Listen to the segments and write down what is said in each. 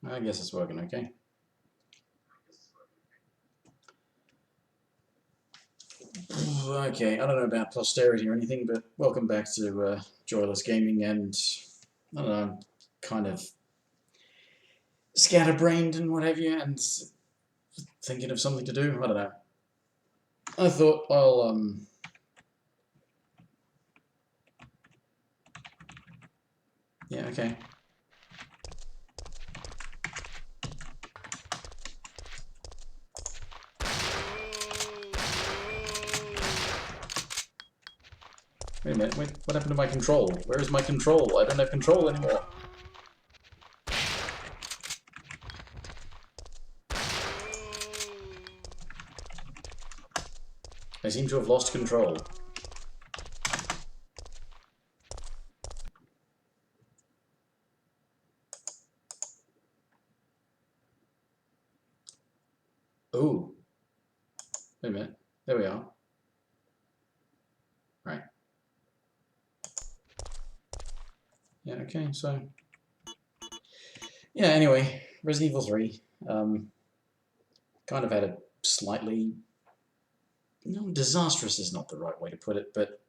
I guess it's working okay. Okay, I don't know about posterity or anything, but welcome back to Joyless Gaming, and I don't know, I'm kind of scatterbrained and what have you, and thinking of something to do. I don't know. I thought I'll yeah, okay. Wait a minute, wait, what happened to my control? Where is my control? I don't have control anymore. I seem to have lost control. Oh, wait a minute. There we are. Right. Yeah, okay, so... Yeah, anyway, Resident Evil 3. Kind of had a slightly... No, disastrous is not the right way to put it, but...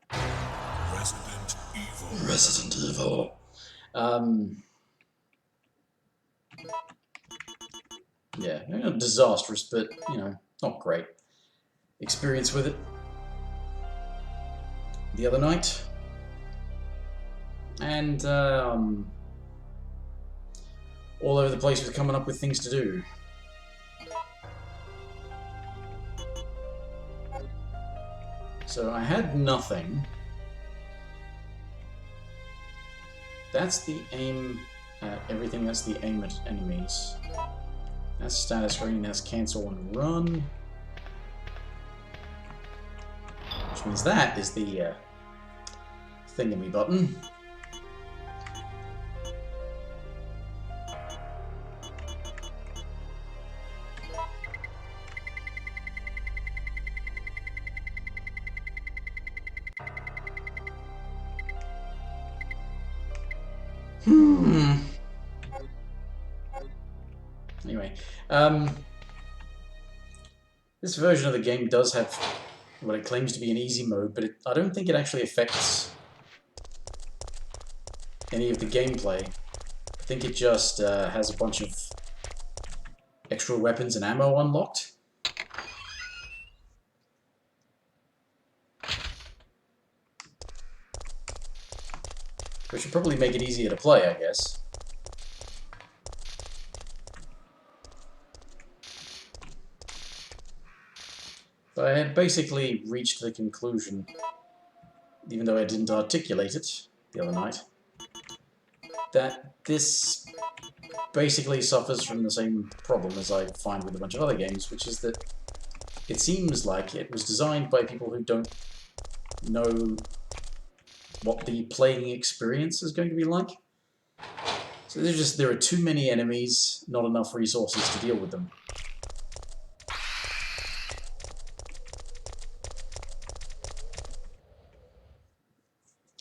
Resident Evil. Resident Evil. Yeah, not disastrous, but, you know, not great. Experience with it the other night. And, all over the place with coming up with things to do. So I had nothing. That's the aim at everything. That's the aim at enemies. That's status screen. That's cancel and run. Which means that is the thingamy button. Anyway, this version of the game does have what it claims to be an easy mode, but I don't think it actually affects any of the gameplay. I think it just has a bunch of extra weapons and ammo unlocked. Which should probably make it easier to play, I guess. But I had basically reached the conclusion, even though I didn't articulate it the other night, that this basically suffers from the same problem as I find with a bunch of other games, which is that it seems like it was designed by people who don't know what the playing experience is going to be like. So there are too many enemies, not enough resources to deal with them.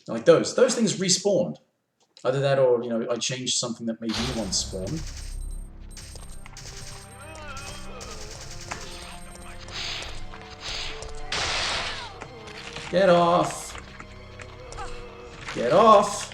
Like those things respawned. Either that or, you know, I changed something that made new ones spawn. Get off! Get off!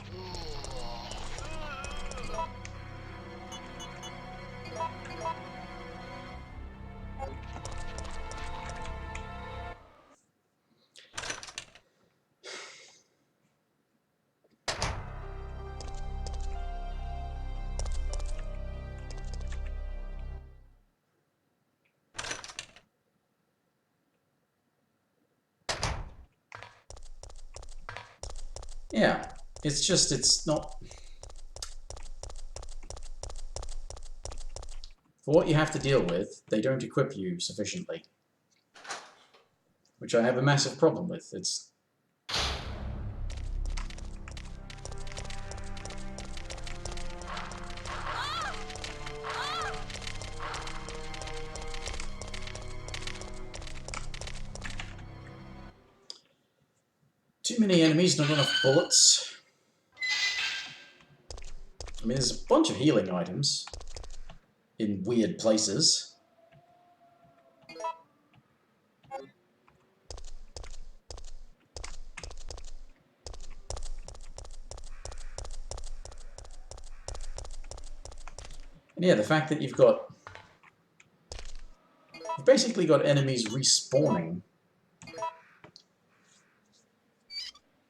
Yeah, it's not... For what you have to deal with, they don't equip you sufficiently. Which I have a massive problem with. It's... Too many enemies, not enough bullets. I mean, there's a bunch of healing items. in weird places. And yeah, the fact that you've basically got enemies respawning.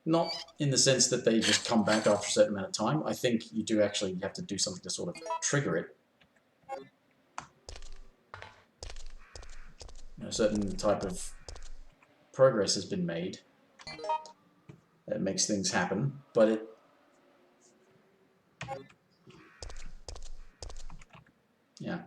Not in the sense that they just come back after a certain amount of time. I think you do actually have to do something to sort of trigger it. A certain type of progress has been made that makes things happen, but it... yeah.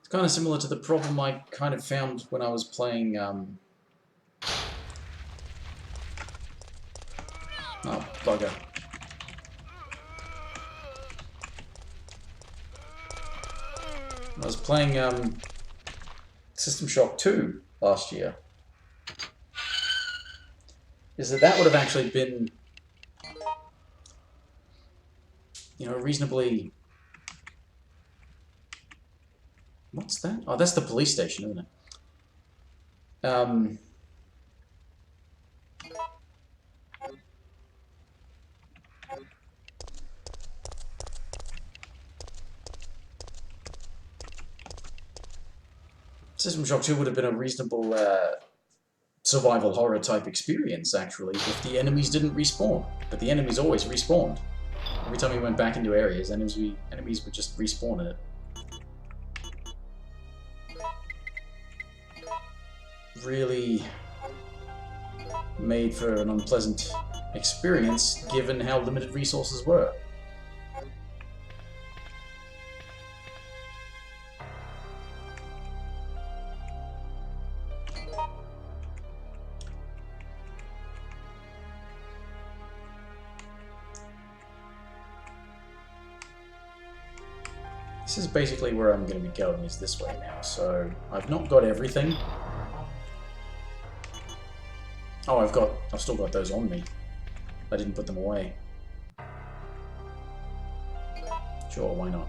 Kind of similar to the problem I kind of found when I was playing, oh, bugger. I was playing, System Shock 2 last year. Is that would have actually been, you know, reasonably... What's that? Oh, that's the police station, isn't it? System Shock 2 would have been a reasonable survival horror type experience, actually, if the enemies didn't respawn. But the enemies always respawned. Every time we went back into areas, enemies would just respawn in it. Really made for an unpleasant experience, given how limited resources were. This is basically where I'm going to be going, is this way now. So I've not got everything. Oh, I've still got those on me. I didn't put them away. Sure, why not?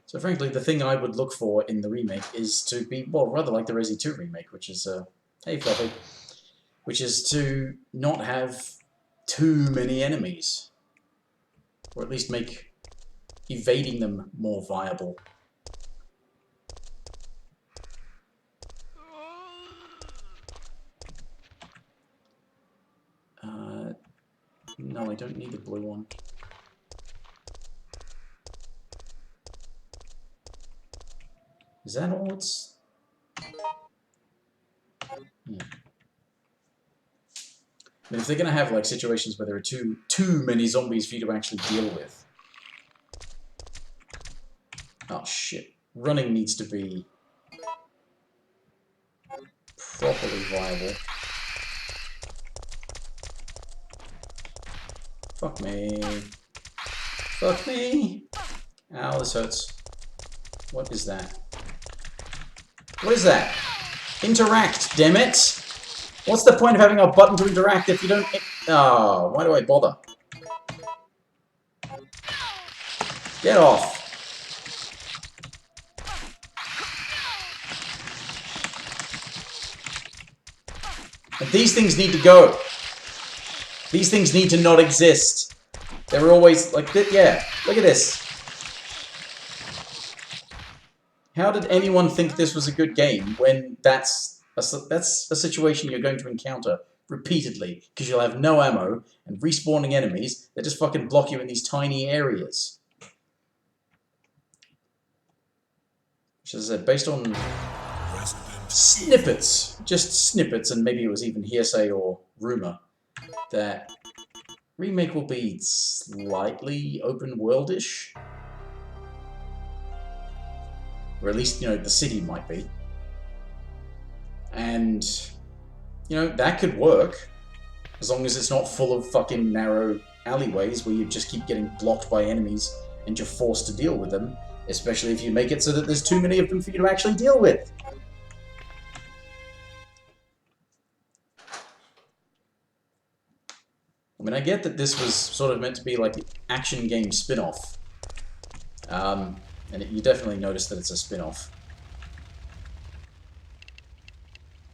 So frankly, the thing I would look for in the remake is to be, well, rather like the Resi 2 remake, which is, hey Fluffy, which is to not have too many enemies. Or at least make evading them more viable. No, I don't need the blue one. Is that all it's... I mean, if they're going to have like situations where there are too many zombies for you to actually deal with... Oh shit. Running needs to be properly viable. Fuck me. Fuck me! Ow, this hurts. What is that? What is that? Interact, damn it! What's the point of having a button to interact if you don't... Oh, why do I bother? Get off! And these things need to go. These things need to not exist. They were always like that. Yeah, look at this. How did anyone think this was a good game when that's a situation you're going to encounter repeatedly because you'll have no ammo and respawning enemies that just fucking block you in these tiny areas? Which, as I said, based on snippets, just snippets, and maybe it was even hearsay or rumor, that remake will be slightly open worldish. Or at least, you know, the city might be. And, you know, that could work. As long as it's not full of fucking narrow alleyways where you just keep getting blocked by enemies and you're forced to deal with them. Especially if you make it so that there's too many of them for you to actually deal with. I mean, I get that this was sort of meant to be like an action game spin-off. And you definitely notice that it's a spin-off.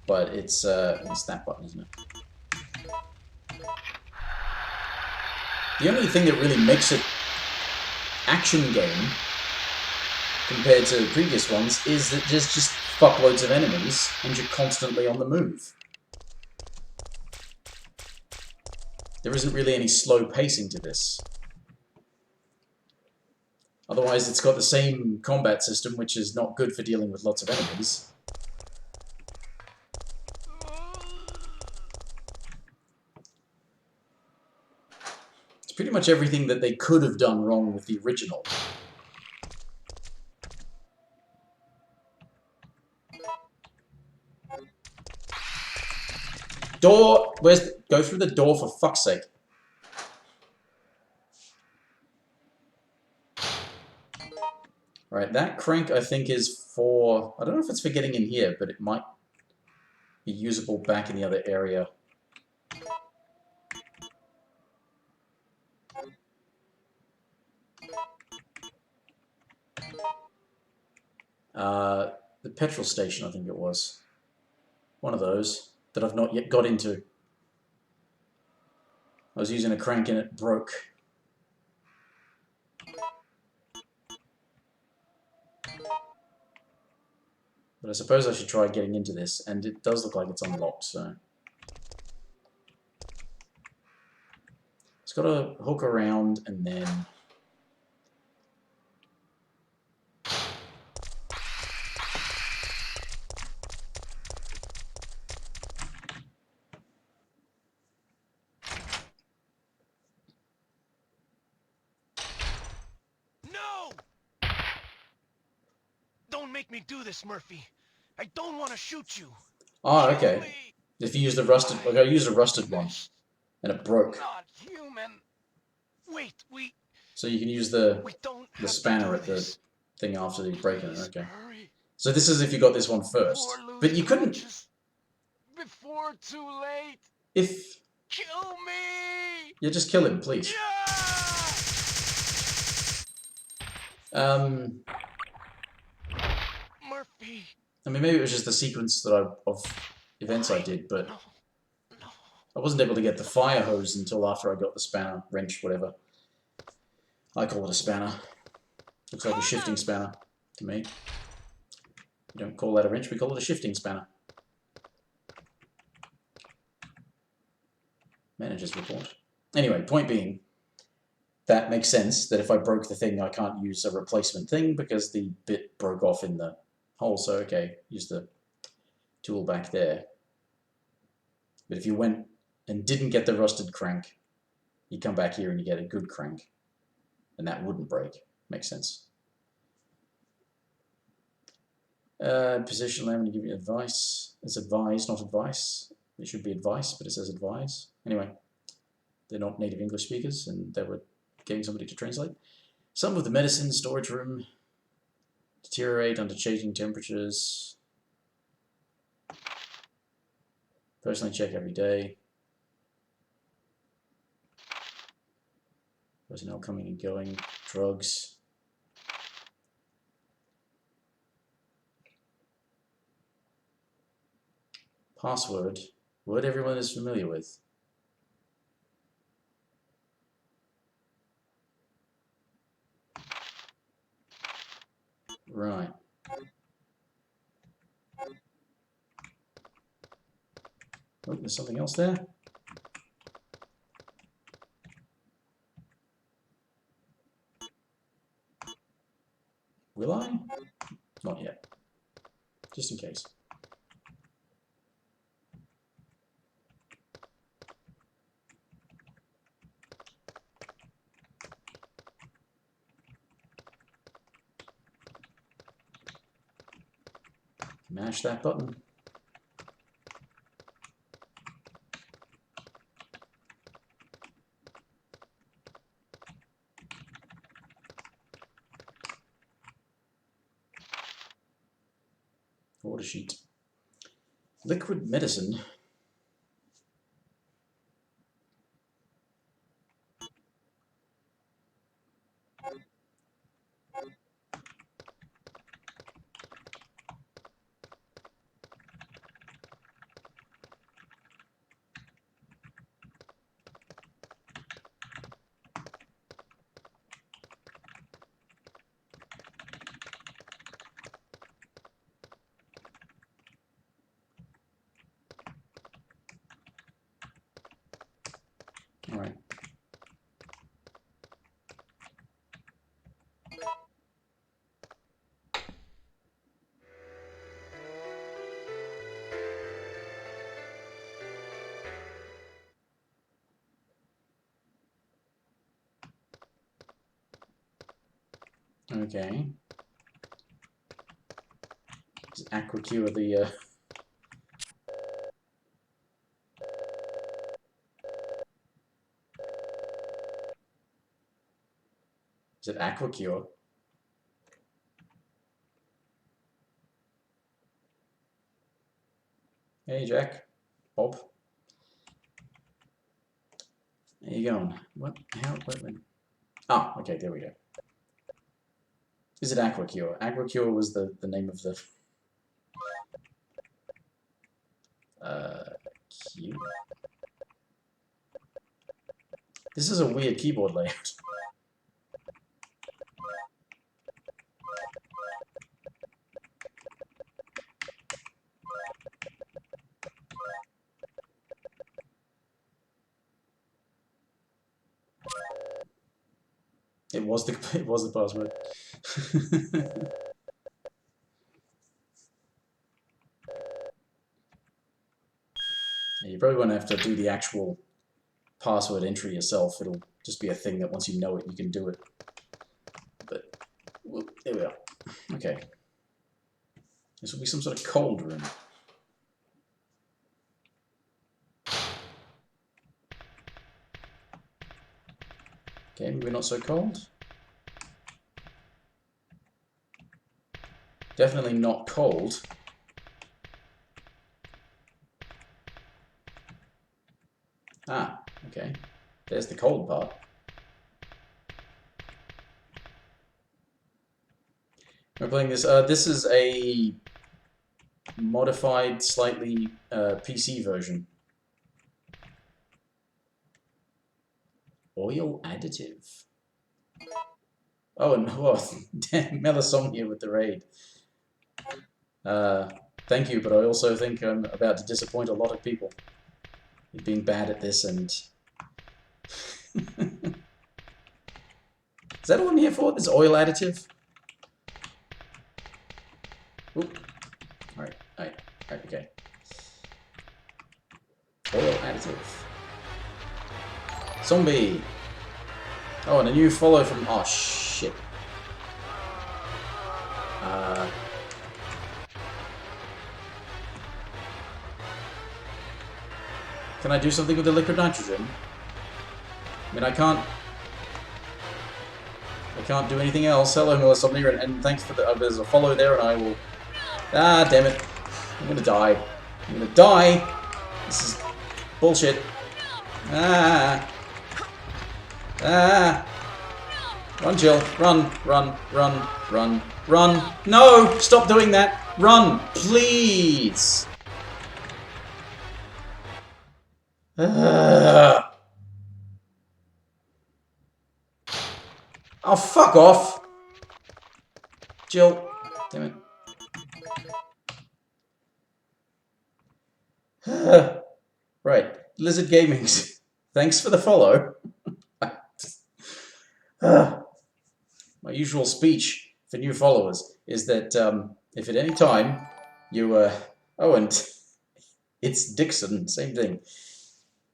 But it's that button, isn't it? The only thing that really makes it action game compared to previous ones is that there's just fuckloads of enemies and you're constantly on the move. There isn't really any slow pacing to this. Otherwise, it's got the same combat system, which is not good for dealing with lots of enemies. It's pretty much everything that they could have done wrong with the original. Door! Go through the door for fuck's sake. Right, that crank I think is for... I don't know if it's for getting in here, but it might be usable back in the other area. The petrol station, I think it was. One of those that I've not yet got into. I was using a crank and it broke. But I suppose I should try getting into this, and it does look like it's unlocked, so... It's got to hook around and then... No! Don't make me do this, Murphy. I don't want to shoot you. Oh, Kill okay. me. If you use the rusted... Like, I used a rusted one, and it broke. Not human. Wait, So you can use the don't have spanner to at do the this. thing after you break it. Okay. Hurry. So this is if you got this one first. But you couldn't... Before too late. If... Kill me. Yeah, just kill him, please. Yeah! Murphy. I mean, maybe it was just the sequence that of events I did, but... No. I wasn't able to get the fire hose until after I got the spanner, wrench, whatever. I call it a spanner. Looks like a shifting spanner to me. We don't call that a wrench, we call it a shifting spanner. Manager's report. Anyway, point being, that makes sense that if I broke the thing, I can't use a replacement thing because the bit broke off in the hole, so okay, use the tool back there. But if you went and didn't get the rusted crank, you come back here and you get a good crank. And that wouldn't break. Makes sense. Position lamb to give you advice. It's advise, not advice. It should be advice, but it says advise. Anyway, they're not native English speakers, and they were getting somebody to translate. Some of the medicine storage room deteriorate under changing temperatures. Personally check every day. Personnel coming and going. Drugs. Password. Word everyone is familiar with. Right. Oh, there's something else there. Will I? Not yet. Just in case. Mash that button. Order sheet. Liquid medicine. All right. Okay. Is Aquacure the Is it Aquacure? Hey, Jack. Bob. There you going? What? How? When? Oh, okay, there we go. Is it Aquacure? Aquacure was the name of the... Q? This is a weird keyboard layout. It was the password. Yeah, you probably won't have to do the actual password entry yourself. It'll just be a thing that once you know it, you can do it. But whoop, there we are. Okay. This will be some sort of cold room. Okay, maybe not so cold. Definitely not cold. Ah, okay. There's the cold part. We're playing this. This is a modified, slightly PC version. Oil additive. Oh, and damn, Melisomnia with the raid. Thank you, but I also think I'm about to disappoint a lot of people. You're being bad at this and... Is that all I'm here for? This oil additive? Oop. Alright, okay. Oil additive. Zombie! Oh, and a new follow from... Oh, shit. Can I do something with the liquid nitrogen? I mean, I can't do anything else. Hello, Melisomnia, and thanks for the... there's a follow there, and I will... Ah, damn it. I'm gonna die. I'm gonna die! This is bullshit. Ah! Ah! Run, Jill. Run, run, run, run, run. No! Stop doing that! Run! Please! Oh, fuck off! Jill. Damn it. Right. Lizard Gaming's. Thanks for the follow. My usual speech for new followers is that if at any time you... oh, and it's Dixon. Same thing.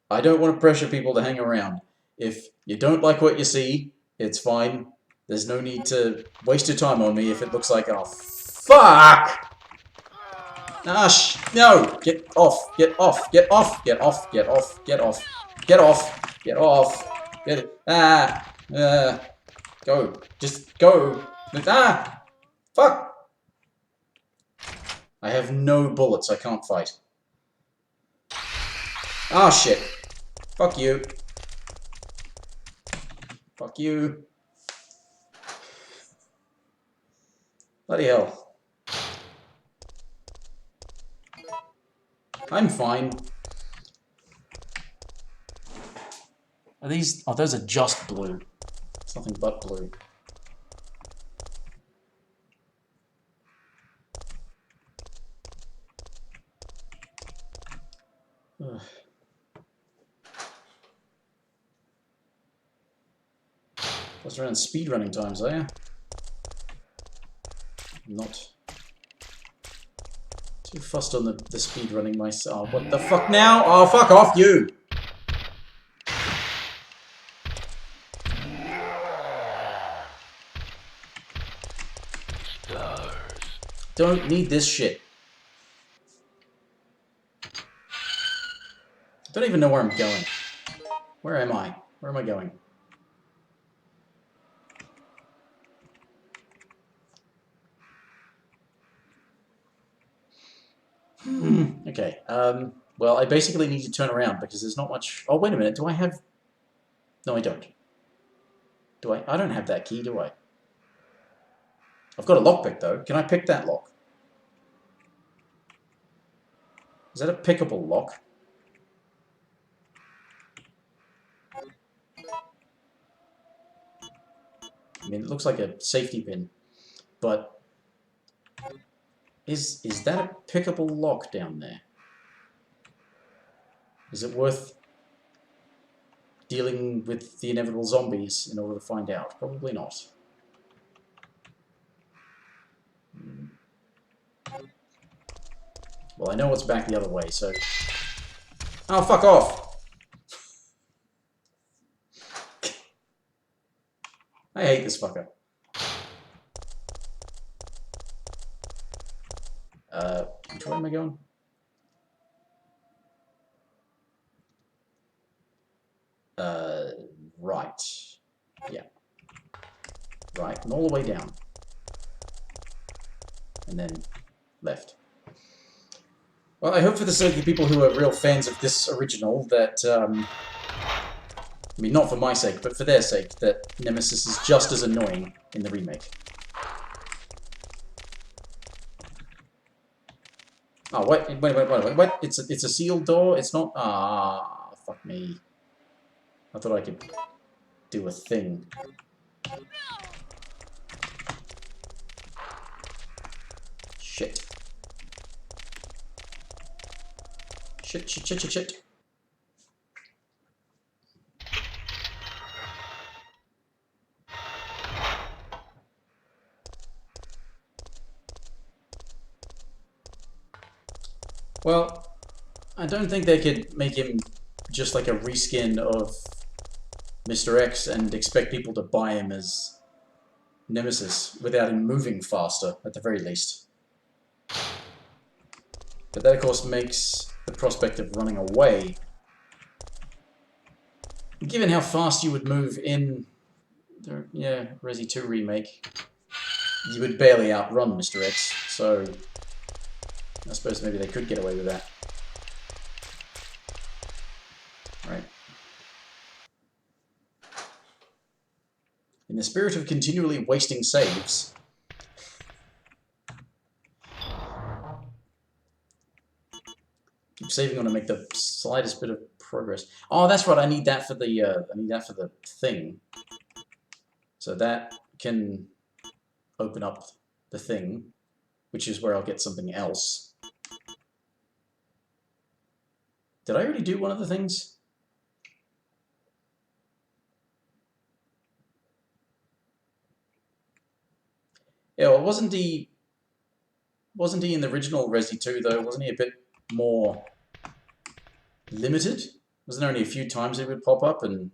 I don't want to pressure people to hang around. If you don't like what you see, it's fine. There's no need to waste your time on me if it looks like, oh, fuck! Ah, no! Get off, get off, get off, get off, get off, get off, get off, get off, get it. Go. Just go. Ah! Fuck! I have no bullets, I can't fight. Ah, shit. Fuck you. Fuck you. Bloody hell. I'm fine. Are these... oh, those are just blue. It's nothing but blue. Ugh. Plus around speedrunning times, are you? Not too fussed on the speedrunning myself. Oh, what the fuck now? Oh, fuck off, you! Stars. Don't need this shit. Don't even know where I'm going. Where am I? Where am I going? Okay, well, I basically need to turn around because there's not much... oh, wait a minute, do I have... no, I don't. Do I? I don't have that key, do I? I've got a lockpick, though. Can I pick that lock? Is that a pickable lock? I mean, it looks like a safety pin, but... Is that a pickable lock down there? Is it worth dealing with the inevitable zombies in order to find out? Probably not. Well, I know what's back the other way, so... oh, fuck off! I hate this fucker. Which way am I going? Right. Yeah. Right, and all the way down. And then left. Well, I hope for the sake of the people who are real fans of this original that, I mean, not for my sake, but for their sake, that Nemesis is just as annoying in the remake. Oh, wait, wait. It's a sealed door? It's not... ah, fuck me. I thought I could do a thing. Shit. Shit. Well, I don't think they could make him just like a reskin of Mr. X and expect people to buy him as Nemesis without him moving faster, at the very least. But that, of course, makes the prospect of running away. Given how fast you would move in the, yeah, Resi 2 remake, you would barely outrun Mr. X, so I suppose maybe they could get away with that. Right. In the spirit of continually wasting saves, Keep saving on to make the slightest bit of progress. Oh, that's right. I need that for the thing. So that can open up the thing, which is where I'll get something else. Did I already do one of the things? Yeah, well, wasn't he in the original Resi 2 though? Wasn't he a bit more limited? Wasn't there only a few times he would pop up and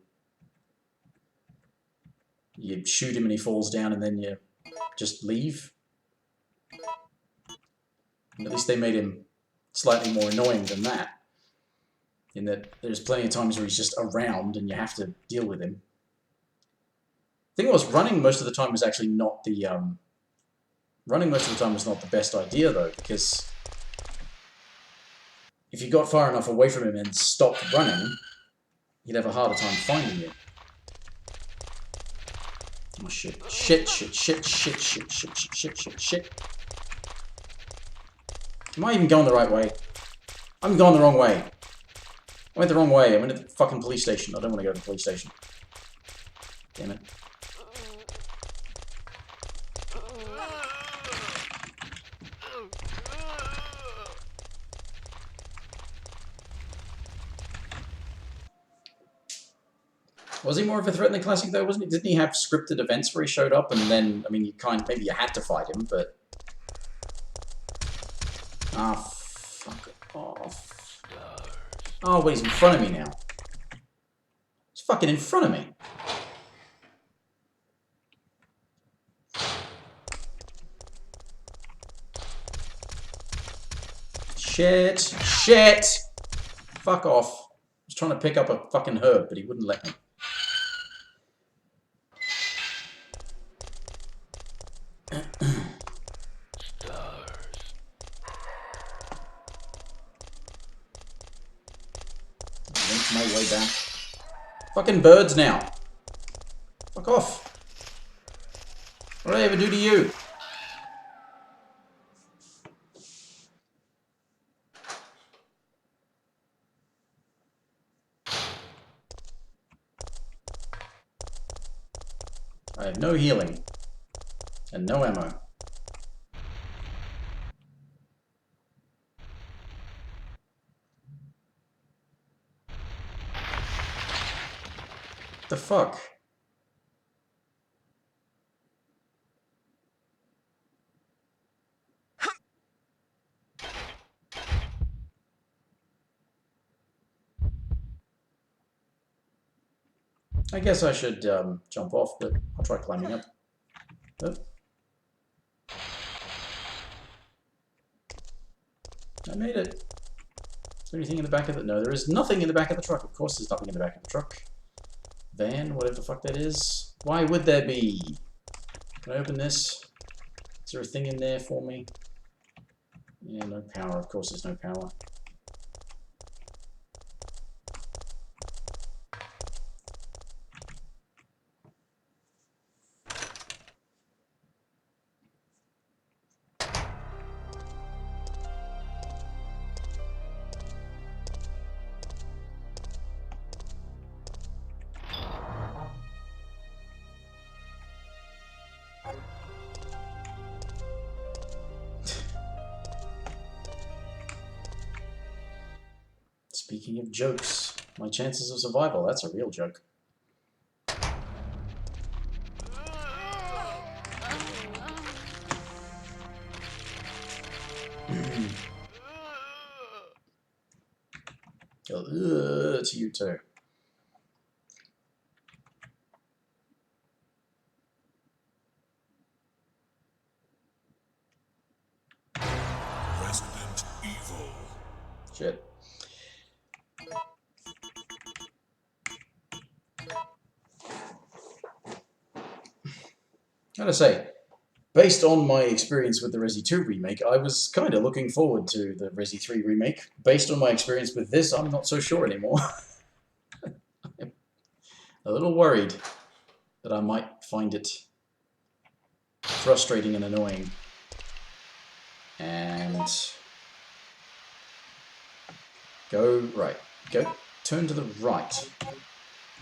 you shoot him and he falls down and then you just leave? And at least they made him slightly more annoying than that. In that there's plenty of times where he's just around and you have to deal with him. The thing was, running most of the time was actually not the running most of the time was not the best idea though, because if you got far enough away from him and stopped running, he'd have a harder time finding you. Oh shit. Shit, shit, shit, shit, shit, shit, shit, shit, shit, shit. Am I even going the right way? I'm going the wrong way. I went the wrong way. I went to the fucking police station. I don't want to go to the police station. Damn it. Was he more of a threat in the classic though? Wasn't he? Didn't he have scripted events where he showed up and then, I mean, you maybe you had to fight him, but ah, fuck off. Oh, wait, he's in front of me now. He's fucking in front of me. Shit. Shit! Fuck off. I was trying to pick up a fucking herb, but he wouldn't let me. Make my way back. Fucking birds now. Fuck off. What did I ever do to you? I have no healing. And no ammo. The fuck? I guess I should jump off, but I'll try climbing up. Oh. I made it. Is there anything in the back of the... No, there is nothing in the back of the truck. Of course there's nothing in the back of the truck. Van, whatever the fuck that is. Why would there be? Can I open this? Is there a thing in there for me? Yeah, no power. Of course there's no power. Speaking of jokes, my chances of survival, that's a real joke. To you too. Resident Evil. Shit. Gotta say, based on my experience with the Resi 2 remake, I was kind of looking forward to the Resi 3 remake. Based on my experience with this, I'm not so sure anymore. I'm a little worried that I might find it frustrating and annoying. And Go right. Go. Turn to the right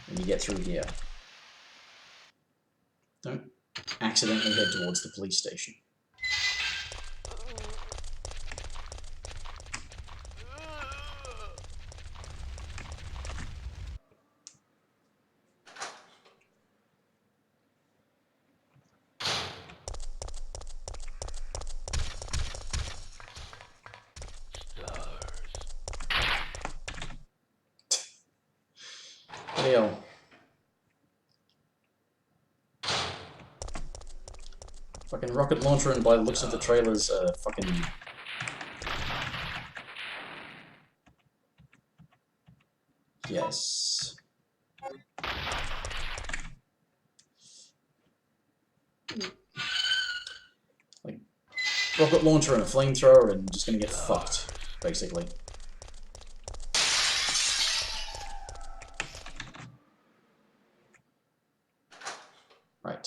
when you get through here. Don't accidentally head towards the police station. Hell. Fucking rocket launcher, and by the looks of the trailers, fucking... Yes. Like, rocket launcher and a flamethrower, and just gonna get fucked, basically. Right.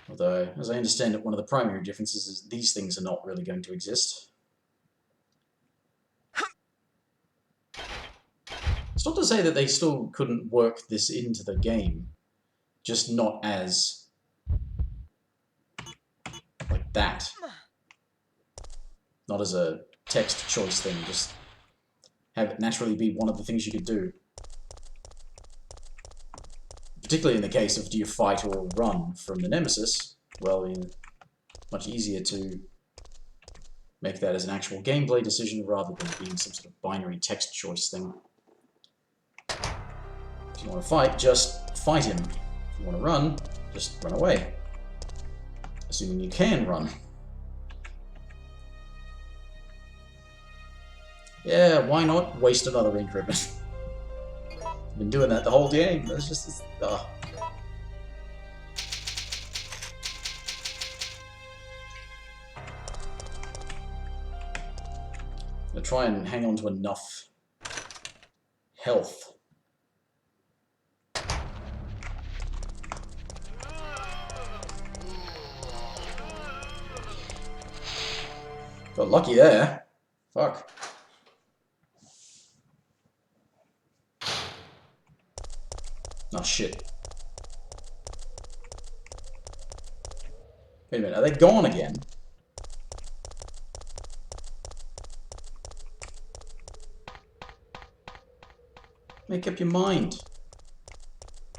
Although, as I understand it, one of the primary differences is these things are not really going to exist. It's not to say that they still couldn't work this into the game, just not as... like that. Not as a text choice thing, just have it naturally be one of the things you could do. Particularly in the case of do you fight or run from the Nemesis, well, it's much easier to make that as an actual gameplay decision rather than being some sort of binary text choice thing. If you want to fight, just fight him. If you want to run, just run away. Assuming you can run. Yeah, why not waste another ink ribbon? I've been doing that the whole game. That's just... I'm gonna try and hang on to enough health. Got lucky there. Fuck. Oh shit. Wait a minute, are they gone again? Make up your mind.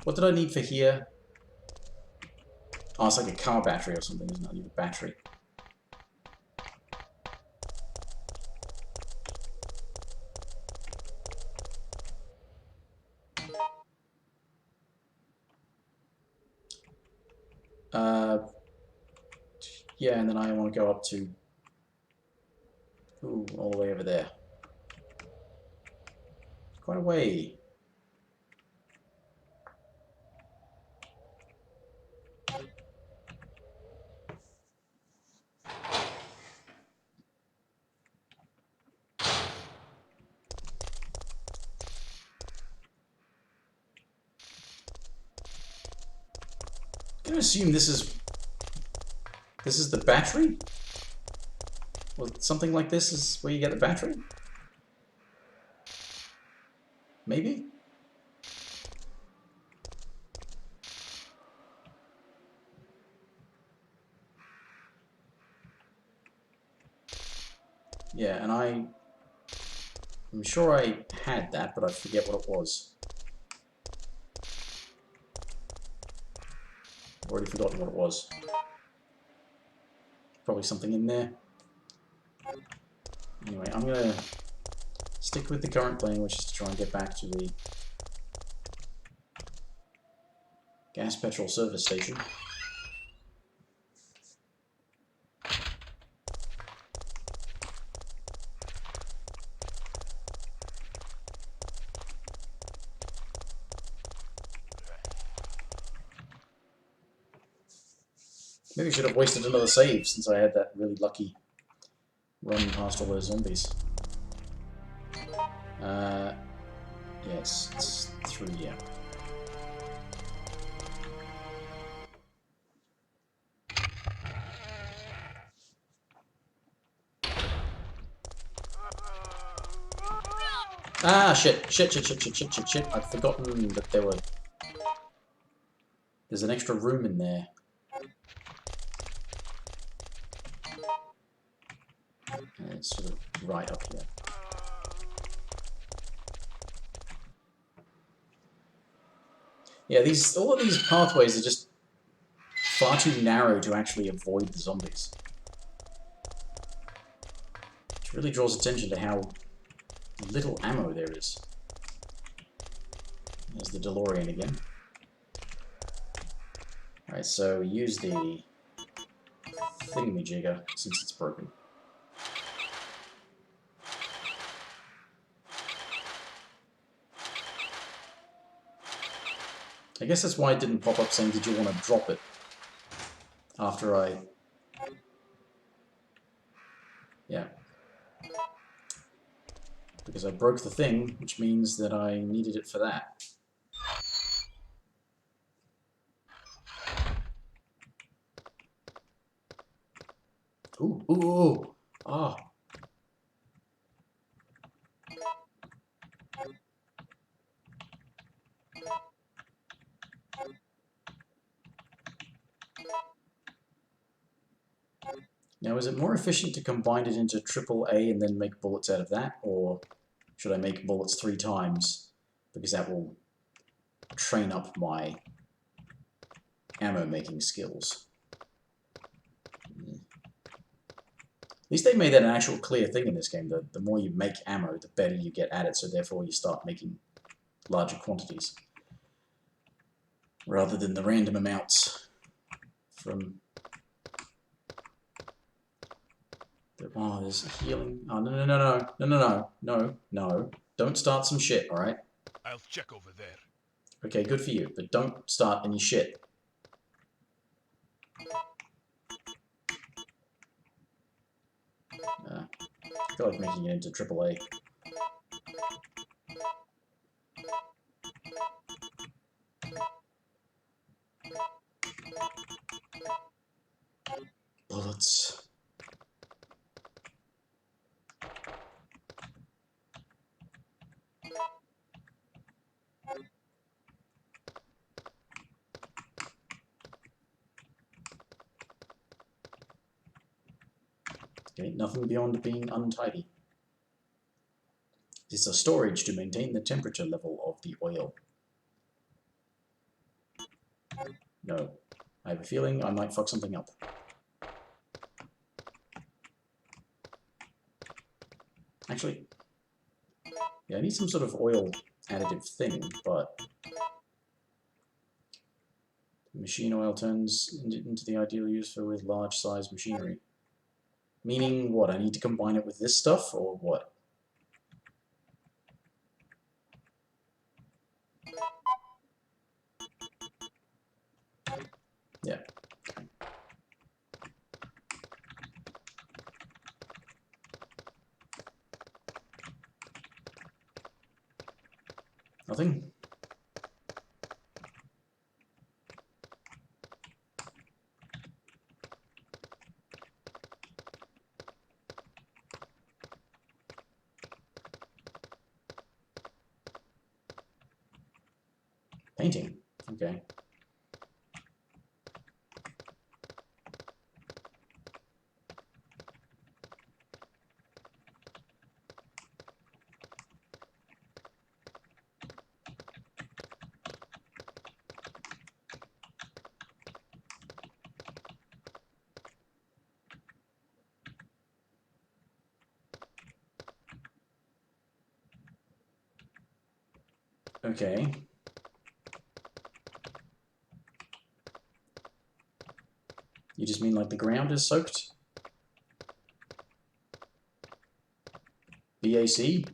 What did I need for here? Oh, it's like a car battery or something, isn't it? I need a battery. Yeah, and then I want to go up to... Ooh, all the way over there. Quite a way. I'm gonna assume this is the battery? Or something like this is where you get the battery? Maybe? Yeah, and I'm sure I had that, but I forget what it was. I've already forgotten what it was. Probably something in there. Anyway, I'm gonna stick with the current plan, which is to try and get back to the gas petrol service station. Maybe I should have wasted another save since I had that really lucky run past all those zombies. Yes, it's through here. Ah, shit. I'd forgotten that there's an extra room in there. And it's sort of right up here. Yeah, all of these pathways are just far too narrow to actually avoid the zombies. Which really draws attention to how little ammo there is. There's the DeLorean again. Alright, so use the thingamajigger since it's broken. I guess that's why it didn't pop up saying, did you want to drop it? After I... Yeah. Because I broke the thing, which means that I needed it for that. Ooh, ooh, ooh! Ah! Now, is it more efficient to combine it into AAA and then make bullets out of that? Or should I make bullets 3 times? Because that will train up my ammo making skills. At least they made that an actual clear thing in this game. The more you make ammo, the better you get at it, so therefore you start making larger quantities. Rather than the random amounts from... Oh, there's healing. Oh, no. Don't start some shit, alright? I'll check over there. Okay, good for you, but don't start any shit. I feel like making it into AAA. Bullets. Okay, nothing beyond being untidy. This is a storage to maintain the temperature level of the oil. No. I have a feeling I might fuck something up. Actually, yeah, I need some sort of oil additive thing, but machine oil turns into the ideal use for with large size machinery. Meaning what? I need to combine it with this stuff, or what? Yeah. Nothing? Painting. Okay. Okay. You just mean like the ground is soaked? BAC? Is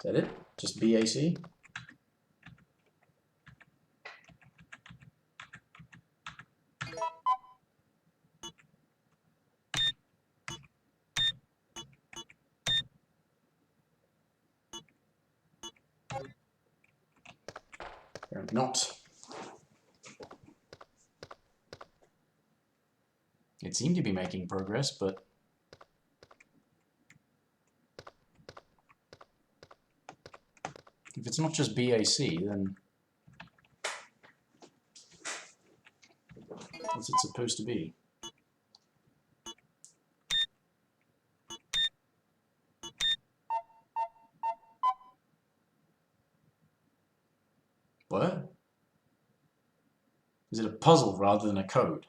that it? Just BAC? Apparently not. It seemed to be making progress, but... if it's not just BAC, then... what's it supposed to be? What? Is it a puzzle rather than a code?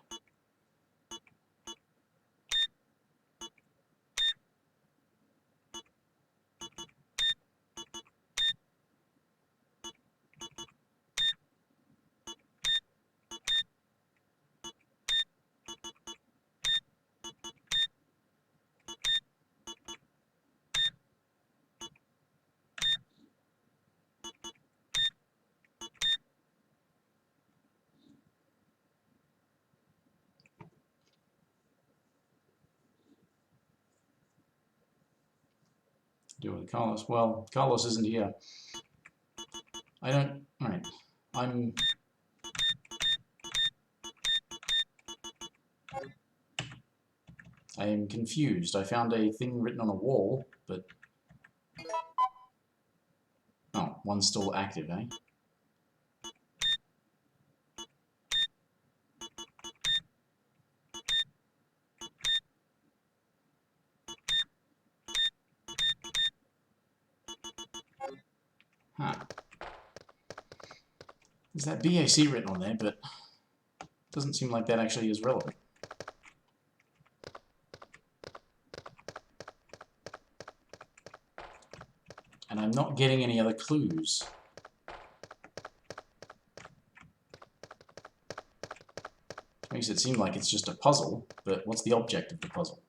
Do with Carlos. Well, Carlos isn't here. I don't... alright. I am confused. I found a thing written on a wall, but... oh, one's still active, eh? Huh. There's that BAC written on there, but... doesn't seem like that actually is relevant. And I'm not getting any other clues. Makes it seem like it's just a puzzle, but what's the object of the puzzle?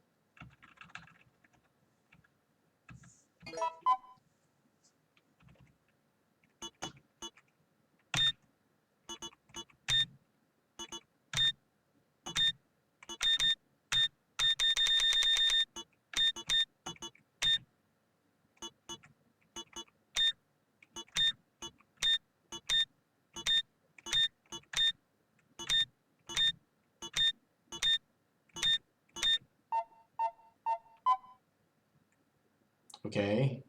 Okay.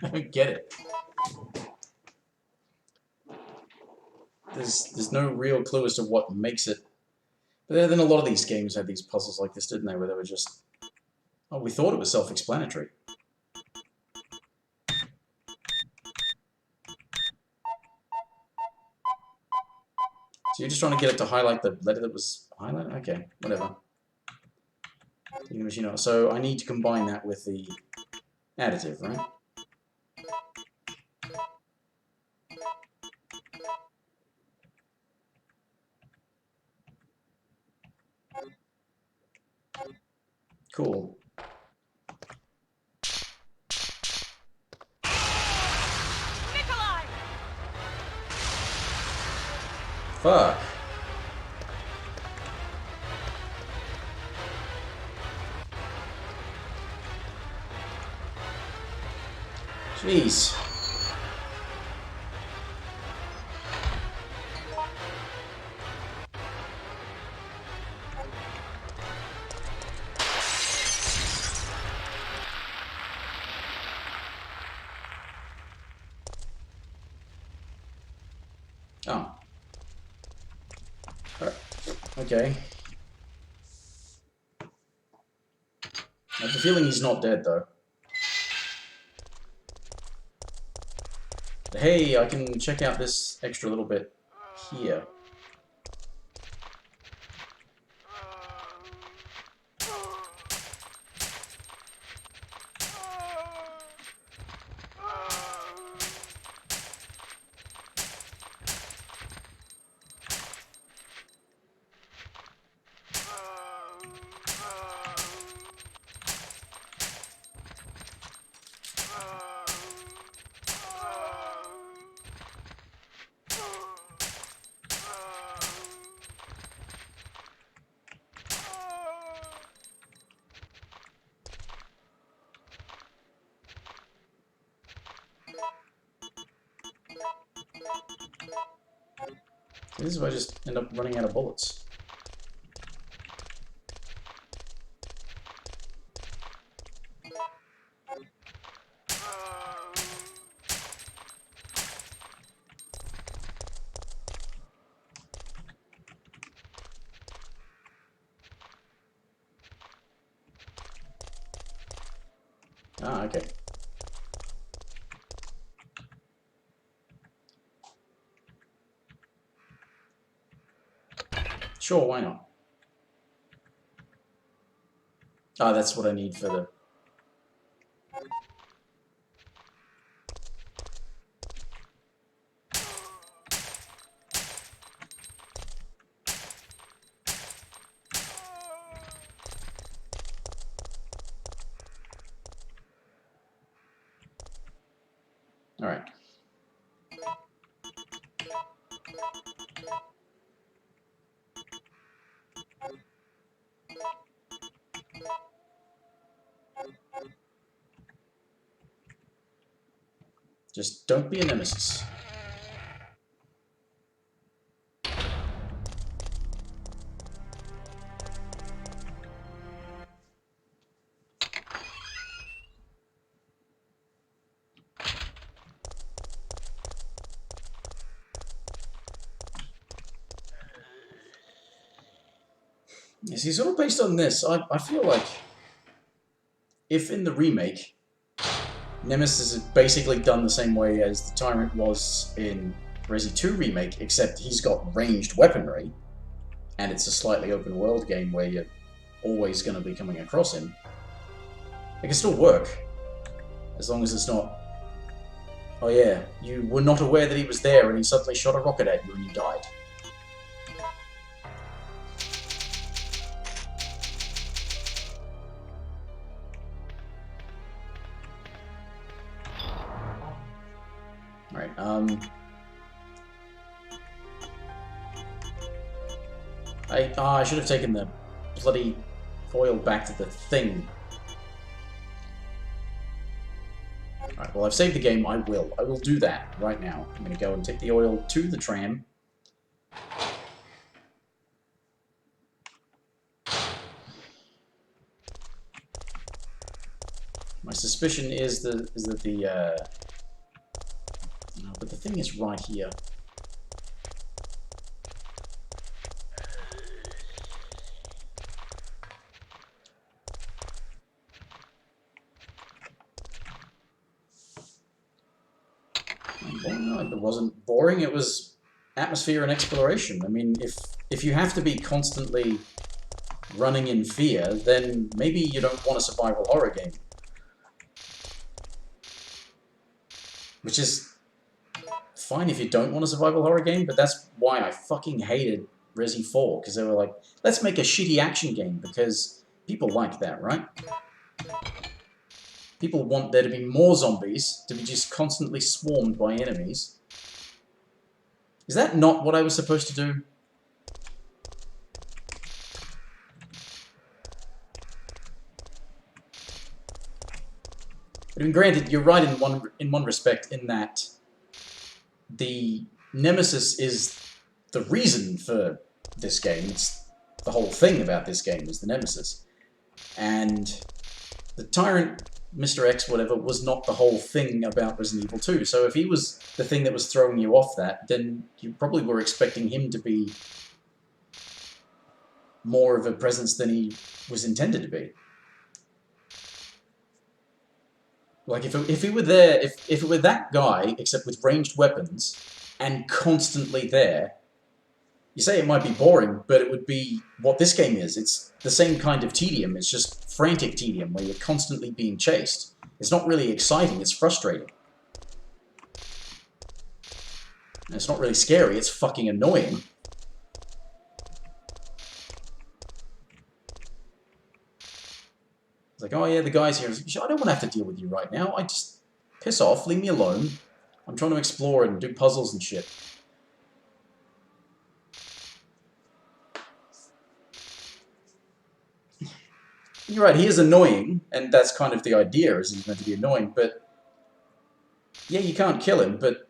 I don't get it. There's no real clue as to what makes it. But then a lot of these games had these puzzles like this, didn't they? Where they were just, oh, we thought it was self-explanatory. So you're just trying to get it to highlight the letter that was highlighted? Okay, whatever. So I need to combine that with the additive, right? Cool. Fuck. Jeez. Oh. Okay. I have a feeling he's not dead, though. Hey, I can check out this extra little bit here. This is why I just end up running out of bullets. Ah, okay. Sure, why not? Ah, that's what I need for the... Alright. Just don't be a Nemesis. You see, sort of based on this, I feel like if in the remake, Nemesis is basically done the same way as the Tyrant was in Resi 2 Remake, except he's got ranged weaponry, and it's a slightly open world game where you're always going to be coming across him. It can still work, as long as it's not, oh yeah, you were not aware that he was there and he suddenly shot a rocket at you and you died. Right, I should have taken the bloody oil back to the thing. Alright, well I've saved the game, I will do that right now. I'm gonna go and take the oil to the tram. My suspicion is that no, but the thing is right here. No, it wasn't boring. It was atmosphere and exploration. I mean, if you have to be constantly running in fear, then maybe you don't want a survival horror game. Which is fine if you don't want a survival horror game, but that's why I fucking hated Resi 4, because they were like, let's make a shitty action game, because people like that, right? People want there to be more zombies, to be just constantly swarmed by enemies. Is that not what I was supposed to do? But I mean, granted, you're right in one respect, in that the Nemesis is the reason for this game. It's the whole thing about this game is the Nemesis. And the Tyrant, Mr. X, whatever, was not the whole thing about Resident Evil 2. So if he was the thing that was throwing you off that, then you probably were expecting him to be more of a presence than he was intended to be. Like, if he were there, if it were that guy, except with ranged weapons, and constantly there, you say it might be boring, but it would be what this game is. It's the same kind of tedium, it's just frantic tedium, where you're constantly being chased. It's not really exciting, it's frustrating. And it's not really scary, it's fucking annoying. It's like, oh yeah, the guy's here. I don't want to have to deal with you right now. I just... piss off, leave me alone. I'm trying to explore and do puzzles and shit. You're right, he is annoying, and that's kind of the idea, is he's meant to be annoying, but... yeah, you can't kill him, but...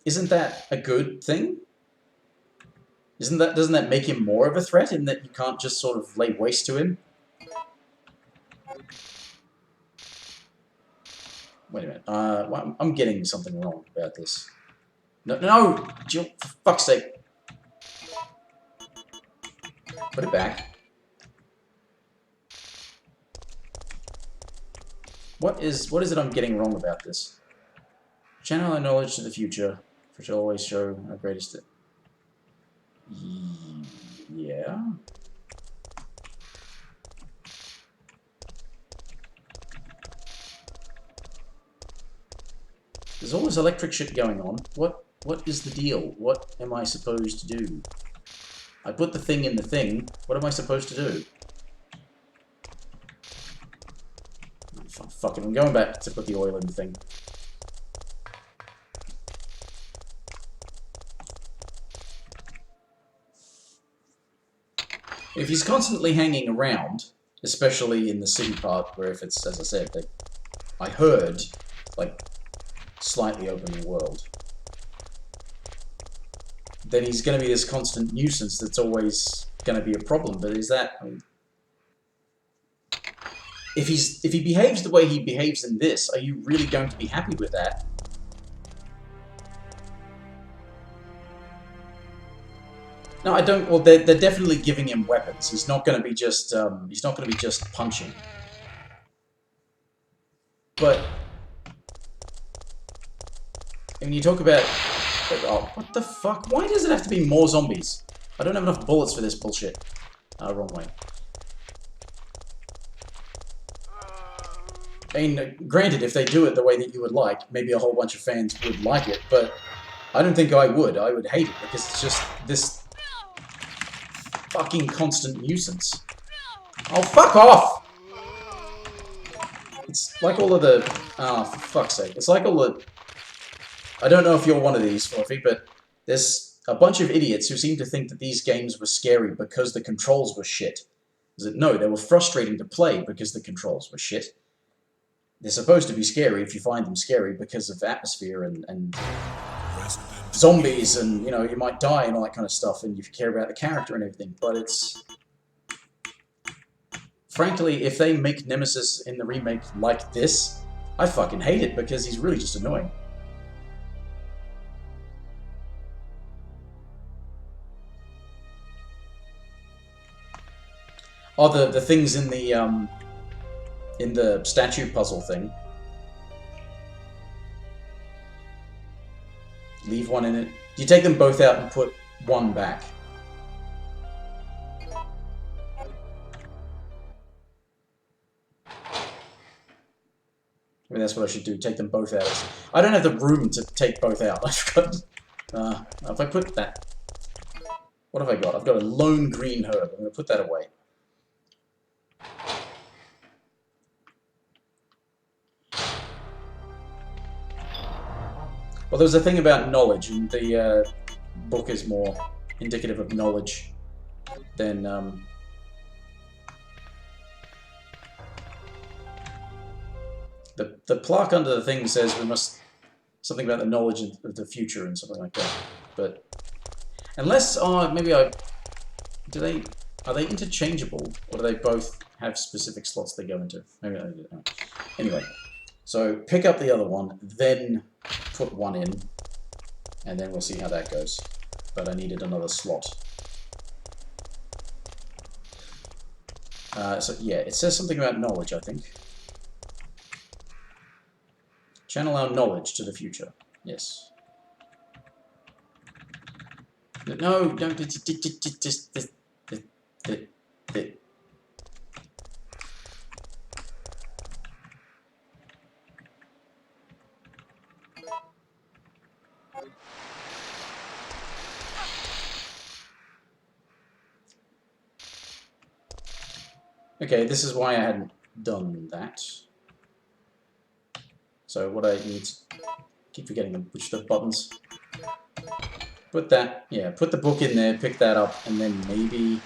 isn't that a good thing? Doesn't that make him more of a threat in that you can't just sort of lay waste to him? Wait a minute. Well, I'm getting something wrong about this. No, no, Jill, for fuck's sake. Put it back. What is it I'm getting wrong about this? Channel our knowledge to the future, for it will always show our greatest... Yeah? There's all this electric shit going on. What is the deal? What am I supposed to do? I put the thing in the thing. What am I supposed to do? Fuck it, I'm going back to put the oil in the thing. If he's constantly hanging around, especially in the city part, where if it's, as I said, I heard, like, slightly open world, then he's going to be this constant nuisance that's always going to be a problem. But is that... I mean, if he behaves the way he behaves in this, are you really going to be happy with that? No, I don't. Well, they're definitely giving him weapons. He's not going to be just punching. But when you talk about, oh, what the fuck? Why does it have to be more zombies? I don't have enough bullets for this bullshit. Wrong way. I mean, granted, if they do it the way that you would like, maybe a whole bunch of fans would like it, but I don't think I would. I would hate it, because it's just this fucking constant nuisance. Oh, fuck off! It's like all of the... Oh, for fuck's sake. It's like all the... I don't know if you're one of these, Fluffy, but there's a bunch of idiots who seem to think that these games were scary because the controls were shit. No, they were frustrating to play because the controls were shit. They're supposed to be scary if you find them scary because of atmosphere and zombies and, you know, you might die and all that kind of stuff and you care about the character and everything, but it's... Frankly, if they make Nemesis in the remake like this, I fucking hate it because he's really just annoying. Oh, the things in the statue puzzle thing. Leave one in it. You take them both out and put one back. I mean, that's what I should do. Take them both out. I don't have the room to take both out. I've got... if I put that... What have I got? I've got a lone green herb. I'm going to put that away. Well, there's a thing about knowledge, and the book is more indicative of knowledge than... The plaque under the thing says we must... Something about the knowledge of the future and something like that. But... Unless... Oh, maybe I... Are they interchangeable? Or do they both have specific slots they go into? Maybe I don't know. Anyway. So, pick up the other one, then put one in, and then we'll see how that goes. But I needed another slot. So, yeah, it says something about knowledge, I think. Channel our knowledge to the future. Yes. No, don't... Just... Okay, this is why I hadn't done that. So what I need to keep forgetting which the buttons. Put that, yeah, put the book in there, pick that up, and then maybe...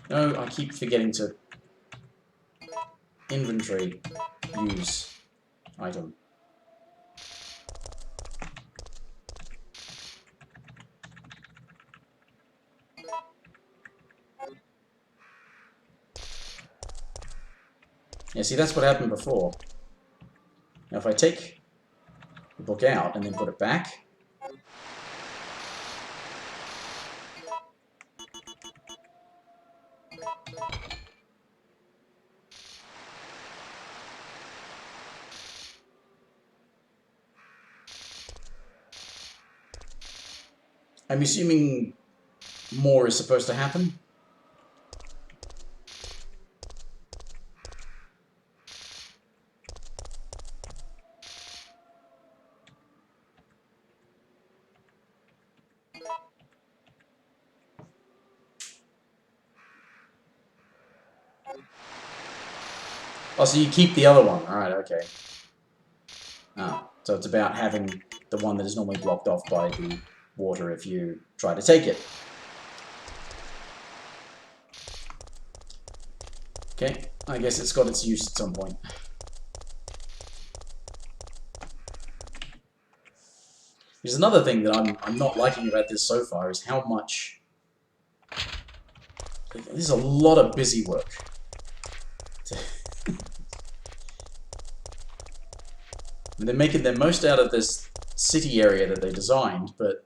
No, I keep forgetting to... Inventory. Use. Item. Yeah, see, that's what happened before. Now, if I take the book out and then put it back... I'm assuming more is supposed to happen. Oh, so you keep the other one. Alright, okay. Ah, so it's about having the one that is normally blocked off by the water if you try to take it. Okay, I guess it's got its use at some point. There's another thing that I'm not liking about this so far is how much... There's a lot of busy work. They're making the most out of this city area that they designed, but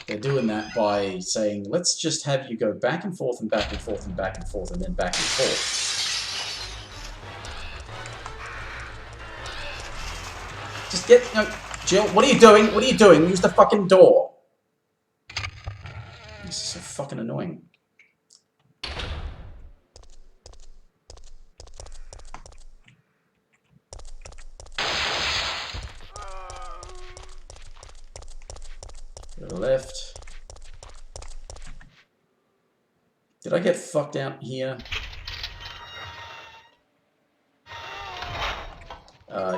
they're doing that by saying, let's just have you go back and forth and back and forth and back and forth and then back and forth. Just get... No, Jill, what are you doing? What are you doing? Use the fucking door. This is so fucking annoying. To the left. Did I get fucked out here?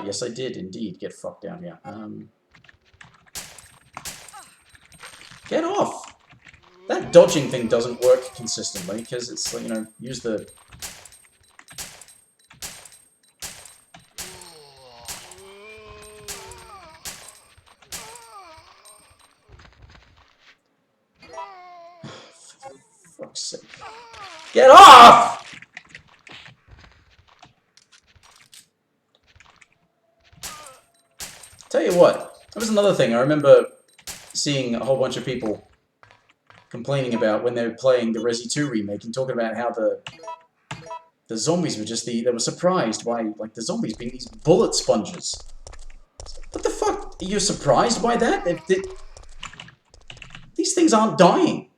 Yes, I did indeed get fucked out here. Get off! That dodging thing doesn't work consistently because it's, you know, use the... For fuck's sake. Get off! Tell you what, that was another thing. I remember seeing a whole bunch of people complaining about when they were playing the Resi 2 remake and talking about how the zombies were just they were surprised by, like, the zombies being these bullet sponges. What the fuck? You're surprised by that? These things aren't dying.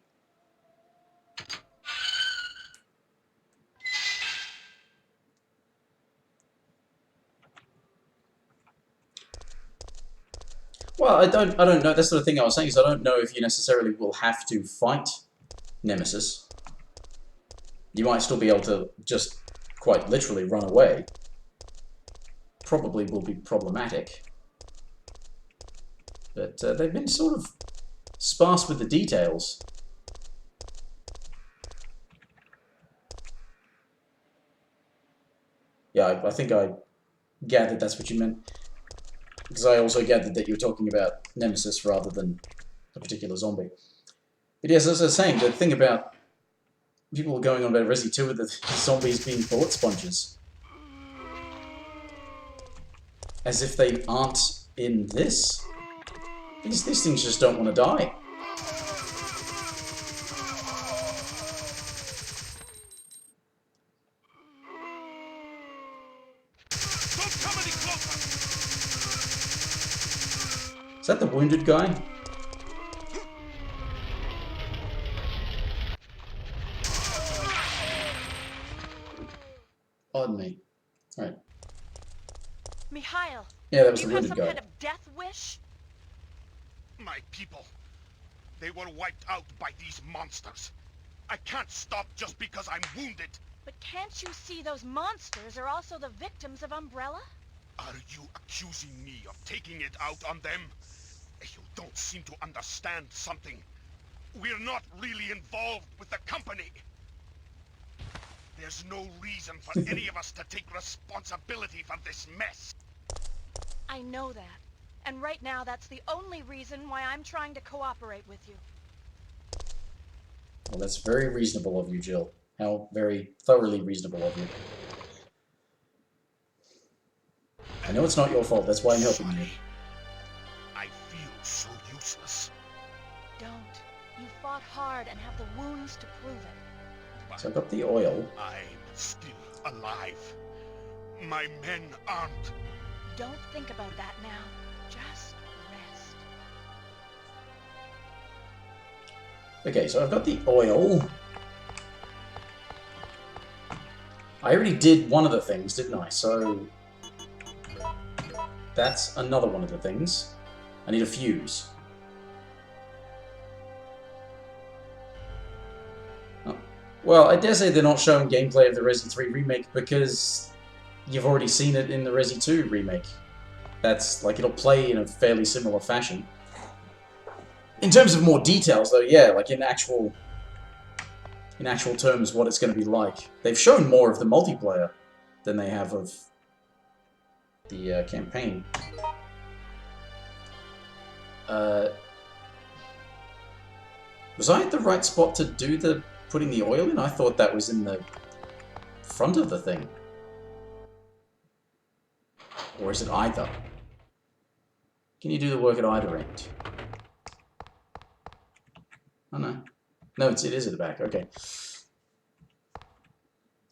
Well, I don't know. That's the thing I was saying is I don't know if you necessarily will have to fight Nemesis. You might still be able to just quite literally run away. Probably will be problematic. But they've been sort of sparse with the details. Yeah, I think I gathered that's what you meant. Because I also gathered that you were talking about Nemesis rather than a particular zombie. But yes, as I was saying, the thing about people going on about Resi 2 with the zombies being bullet sponges. As if they aren't in this. These things just don't want to die. Is that the wounded guy? Pardon me. Alright. Mikhail, Yeah, that was do the you have wounded some guy. kind of death wish? My people. They were wiped out by these monsters. I can't stop just because I'm wounded. But can't you see those monsters are also the victims of Umbrella? Are you accusing me of taking it out on them? You don't seem to understand something. We're not really involved with the company. There's no reason for any of us to take responsibility for this mess. I know that. And right now that's the only reason why I'm trying to cooperate with you. Well, that's very reasonable of you, Jill. How very thoroughly reasonable of you. know it's not your fault, that's why I'm helping you. I feel so useless. Don't. You fought hard and have the wounds to prove it. So I got the oil. I'm still alive. My men aren't. Don't think about that now. Just rest. Okay, so I've got the oil. I already did one of the things, didn't I? So that's another one of the things. I need a fuse. Oh. Well, I dare say they're not showing gameplay of the Resi 3 remake because you've already seen it in the Resi 2 remake. That's, like, it'll play in a fairly similar fashion. In terms of more details, though, yeah, like in actual terms, what it's going to be like. They've shown more of the multiplayer than they have of the campaign. Was I at the right spot to do the putting the oil in? I thought that was in the front of the thing. Or is it either? Can you do the work at either end? Oh no. No, it is at the back, okay.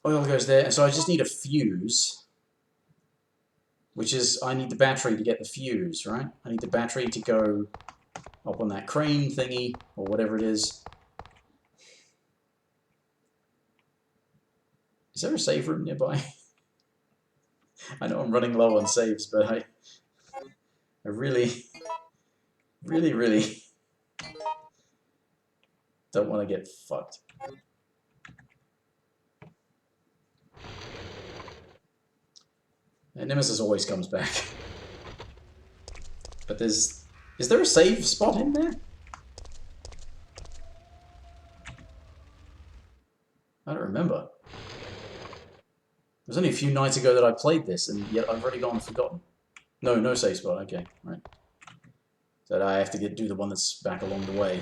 Oil goes there, and so I just need a fuse. Which is, I need the battery to get the fuse, right? I need the battery to go up on that crane thingy, or whatever it is. Is there a save room nearby? I know I'm running low on saves, but I really don't want to get fucked. And Nemesis always comes back. But is there a save spot in there? I don't remember. It was only a few nights ago that I played this, and yet I've already gone and forgotten. No save spot, okay, right. So I have to do the one that's back along the way.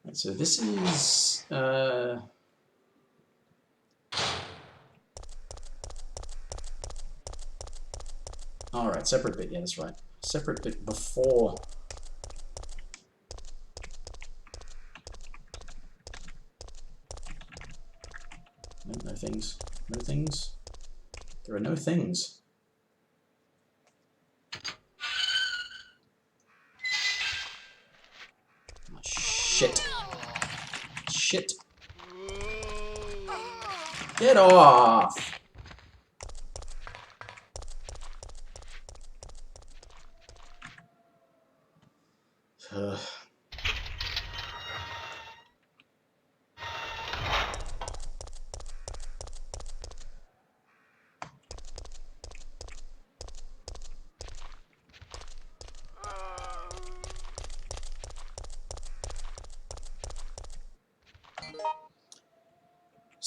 Right, so this is... Alright, separate bit, yeah, that's right. Separate bit before... No things. No things. There are no things. Oh, shit. Shit. Get off!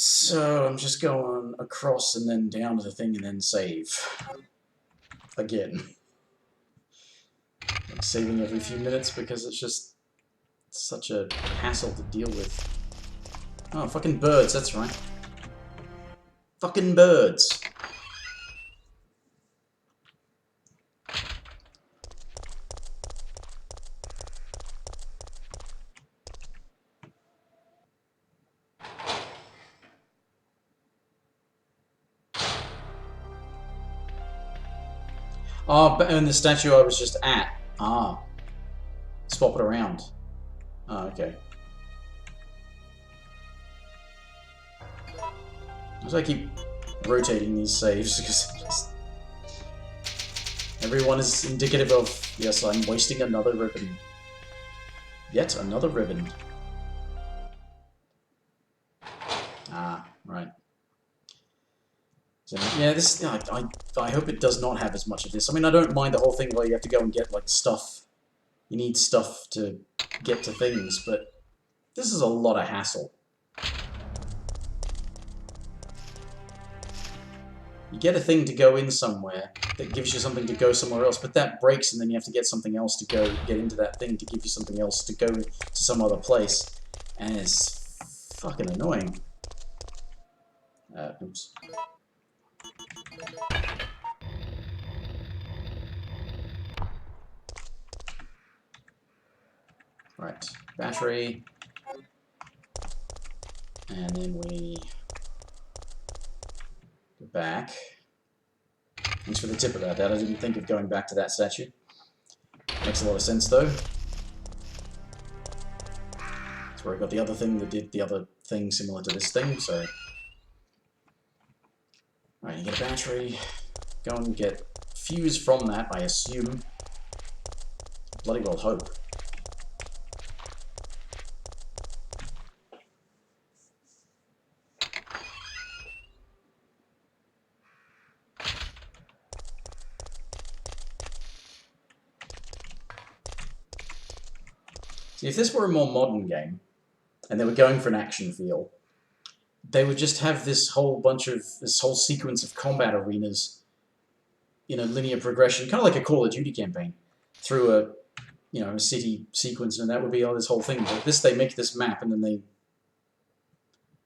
So I'm just going across and then down to the thing and then save. Again. I'm saving every few minutes because it's just such a hassle to deal with. Oh, fucking birds, that's right. Fucking birds. Oh, but in the statue I was just at. Ah. Swap it around. Oh, okay. As I keep rotating these saves because everyone is indicative of, yes, I'm wasting another ribbon. Yet another ribbon. Ah, right. So, yeah, this. I hope it does not have as much of this. I mean, I don't mind the whole thing where you have to go and get, like, stuff. You need stuff to get to things, but this is a lot of hassle. You get a thing to go in somewhere that gives you something to go somewhere else, but that breaks and then you have to get something else to go get into that thing to give you something else to go to some other place. And it's fucking annoying. Oops. Right, battery. And then we go back. Thanks for the tip about that. I didn't think of going back to that statue. Makes a lot of sense, though. That's where I got the other thing that did the other thing similar to this thing, so... Alright, you get a battery. Go and get fuse from that, I assume. Bloody well hope. See, if this were a more modern game, and they were going for an action feel, they would just have this whole sequence of combat arenas in a linear progression, kind of like a Call of Duty campaign, through a, you know, a city sequence, and that would be all this whole thing. But this, they make this map, and then they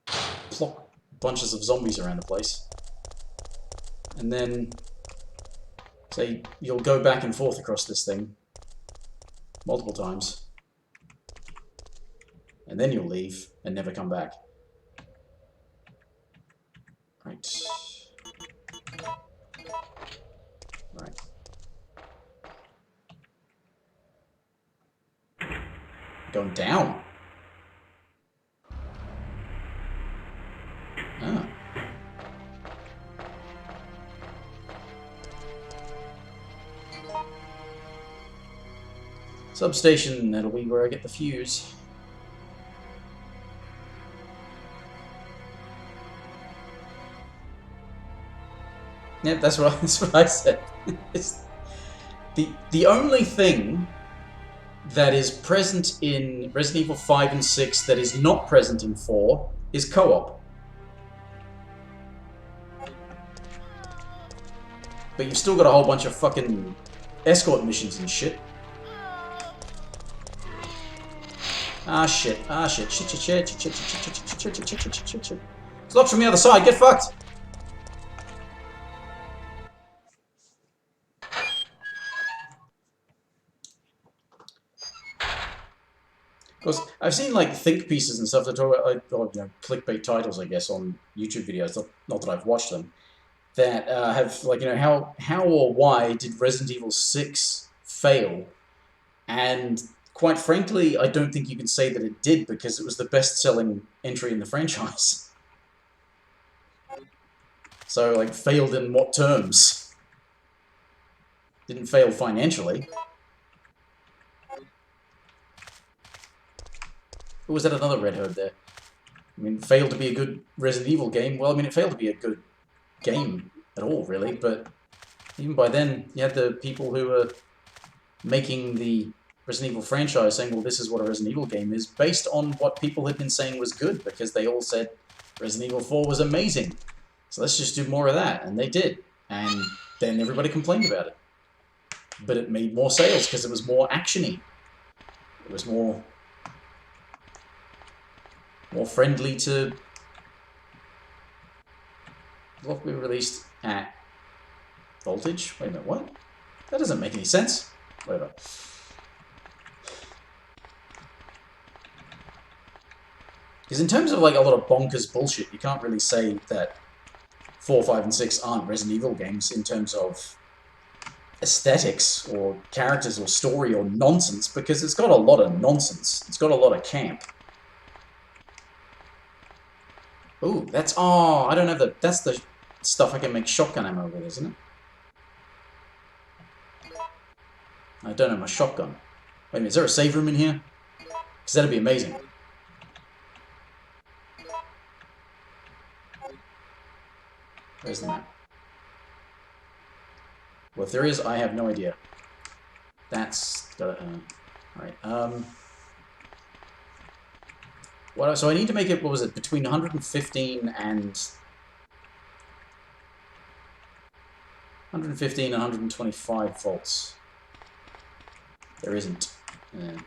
plop bunches of zombies around the place. And then, say, you'll go back and forth across this thing multiple times. And then you'll leave and never come back. Right. Right. Going down. Ah. Substation, that'll be where I get the fuse. Yeah, that's what I said. the only thing that is present in Resident Evil 5 and 6 that is not present in 4 is co-op. But you've still got a whole bunch of fucking escort missions and shit. Ah shit, ah shit, shit, shit, shit, shit, shit, shit, shit, shit, shit, shit, shit, shit, shit, shit. It's locked from the other side, get fucked! Because I've seen like think pieces and stuff that talk about, like, or, you know, clickbait titles, I guess, on YouTube videos. Not that I've watched them. That have like, you know, how or why did Resident Evil 6 fail? And quite frankly, I don't think you can say that it did, because it was the best-selling entry in the franchise. So, like, failed in what terms? Didn't fail financially. Or was that another Red Hood there? I mean, failed to be a good Resident Evil game. Well, I mean, it failed to be a good game at all, really. But even by then, you had the people who were making the Resident Evil franchise saying, well, this is what a Resident Evil game is, based on what people had been saying was good, because they all said Resident Evil 4 was amazing. So let's just do more of that. And they did. And then everybody complained about it. But it made more sales because it was more action-y. It was more friendly to what we released at Voltage. Wait a minute, what? That doesn't make any sense. Whatever. Because in terms of like a lot of bonkers bullshit, you can't really say that 4, 5, and 6 aren't Resident Evil games in terms of aesthetics or characters or story or nonsense, because it's got a lot of nonsense. It's got a lot of camp. Ooh, that's... Oh, I don't have the... That's the stuff I can make shotgun ammo with, isn't it? I don't have my shotgun. Wait a minute, is there a save room in here? Because that'd be amazing. Where's the map? Well, if there is, I have no idea. That's... Alright, What, so I need to make it, what was it, between 115 and 115 and 125 volts. There isn't. Yeah.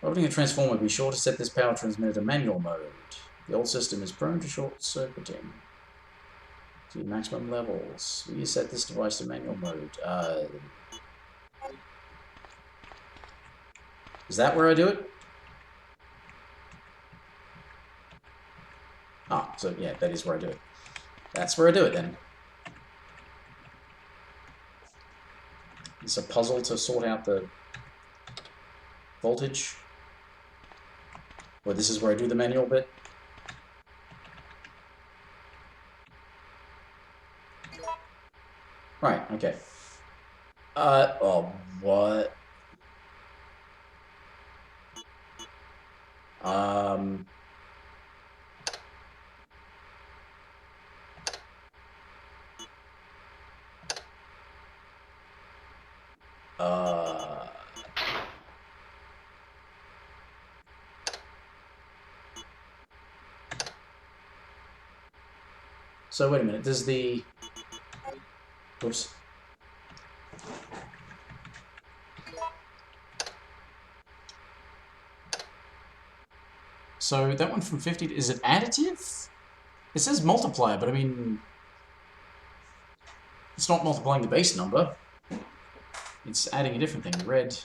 Opening a transformer, be sure to set this power transmitter to manual mode. The old system is prone to short-circuiting. To maximum levels. Will you set this device to manual mode? Is that where I do it? Ah, so yeah, that is where I do it. That's where I do it then. It's a puzzle to sort out the voltage. Well, this is where I do the manual bit. Right, okay. Oh, what? Um... So wait a minute, does the... Oops. So that one from 50, is it additive? It says multiplier, but I mean... It's not multiplying the base number. It's adding a different thing. Red.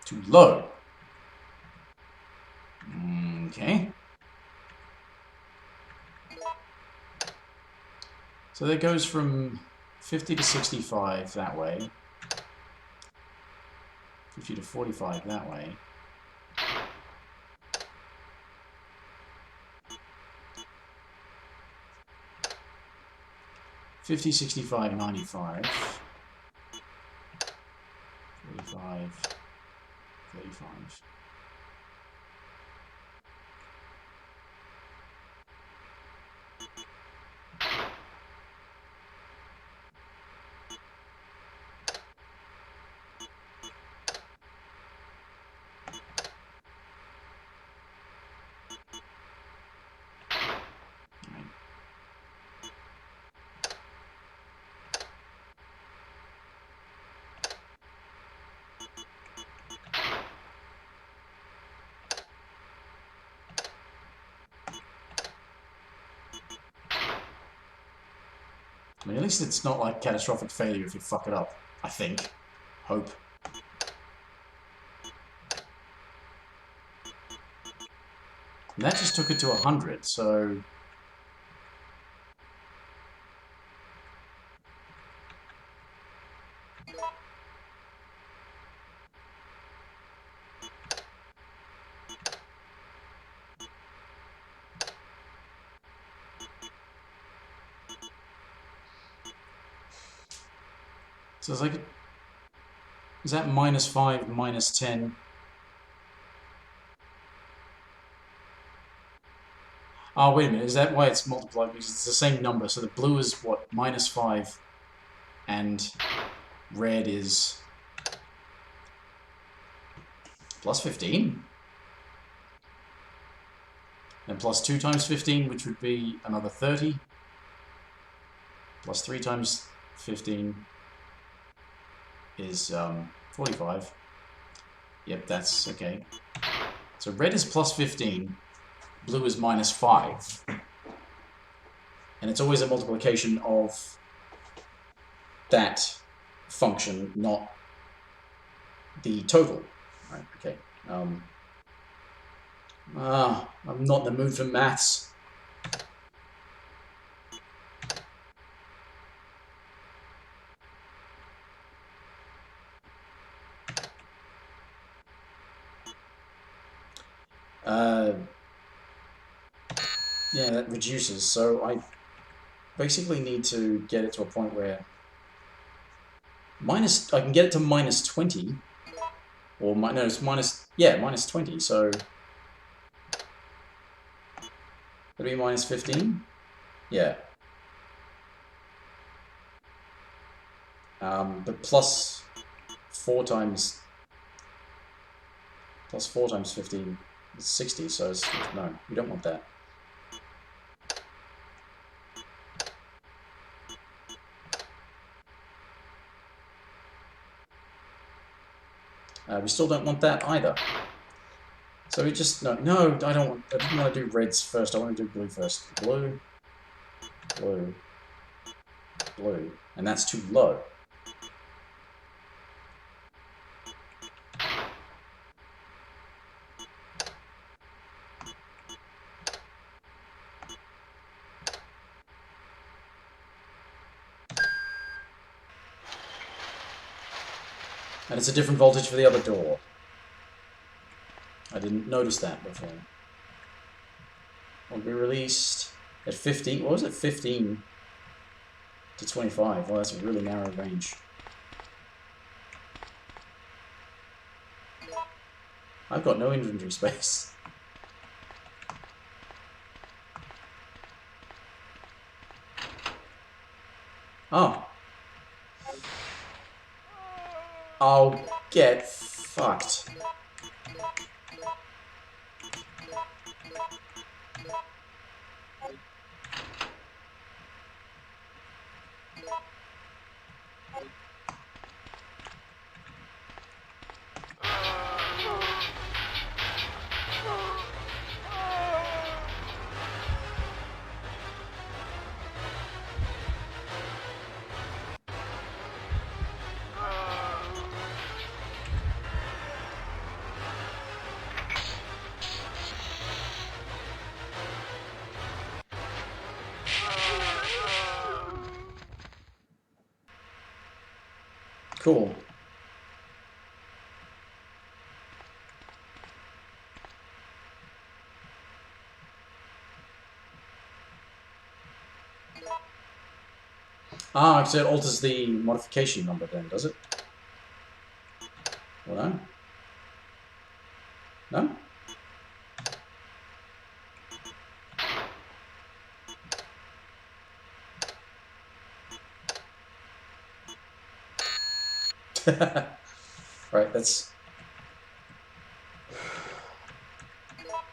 Too low. Okay. So that goes from 50 to 65 that way. 50 to 45 that way. $50, $65, $95, $45, $35. I mean, at least it's not like catastrophic failure if you fuck it up. I think. Hope. And that just took it to 100, so... So it's like... Is that -5, -10? Oh, wait a minute. Is that why it's multiplied? Because it's the same number. So the blue is, what, -5, and red is +15? And plus 2 times 15, which would be another 30. Plus 3 times 15 is 45. Yep, that's okay. So red is +15, blue is -5. And it's always a multiplication of that function, not the total. Right, okay. I'm not in the mood for maths. Yeah, that reduces, so I basically need to get it to a point where I can get it to -20, or no, it's -20, so it'll be -15? Yeah. But plus 4 times 15 is 60, so it's, no, we don't want that. We still don't want that either. So we just, no, I didn't want to do reds first, I want to do blue first. Blue, blue, blue, and that's too low. And it's a different voltage for the other door. I didn't notice that before. Will be released at 15. What was it? 15 to 25. Well, that's a really narrow range. I've got no inventory space. Oh. I'll get fucked. Cool. Ah, so it alters the modification number then, does it? Well, no? No? Right, that's...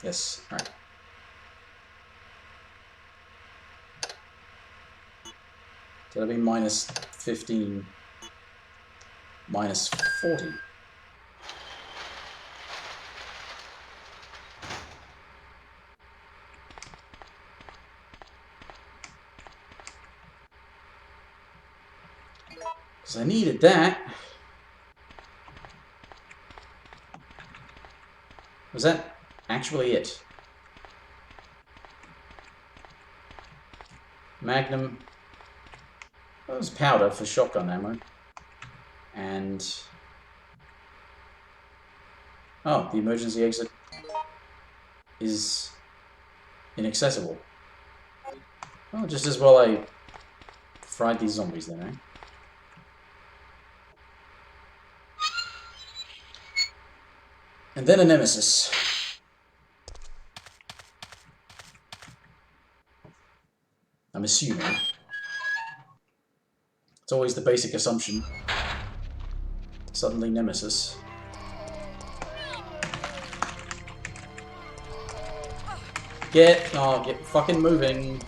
Yes, alright. So that'll be minus 15, minus 40. Because I needed that. Was that actually it? Magnum. That was powder for shotgun ammo. And... oh, the emergency exit is inaccessible. Well, just as well I fried these zombies then, eh? And then a Nemesis. I'm assuming. It's always the basic assumption. Suddenly Nemesis. Get fucking moving.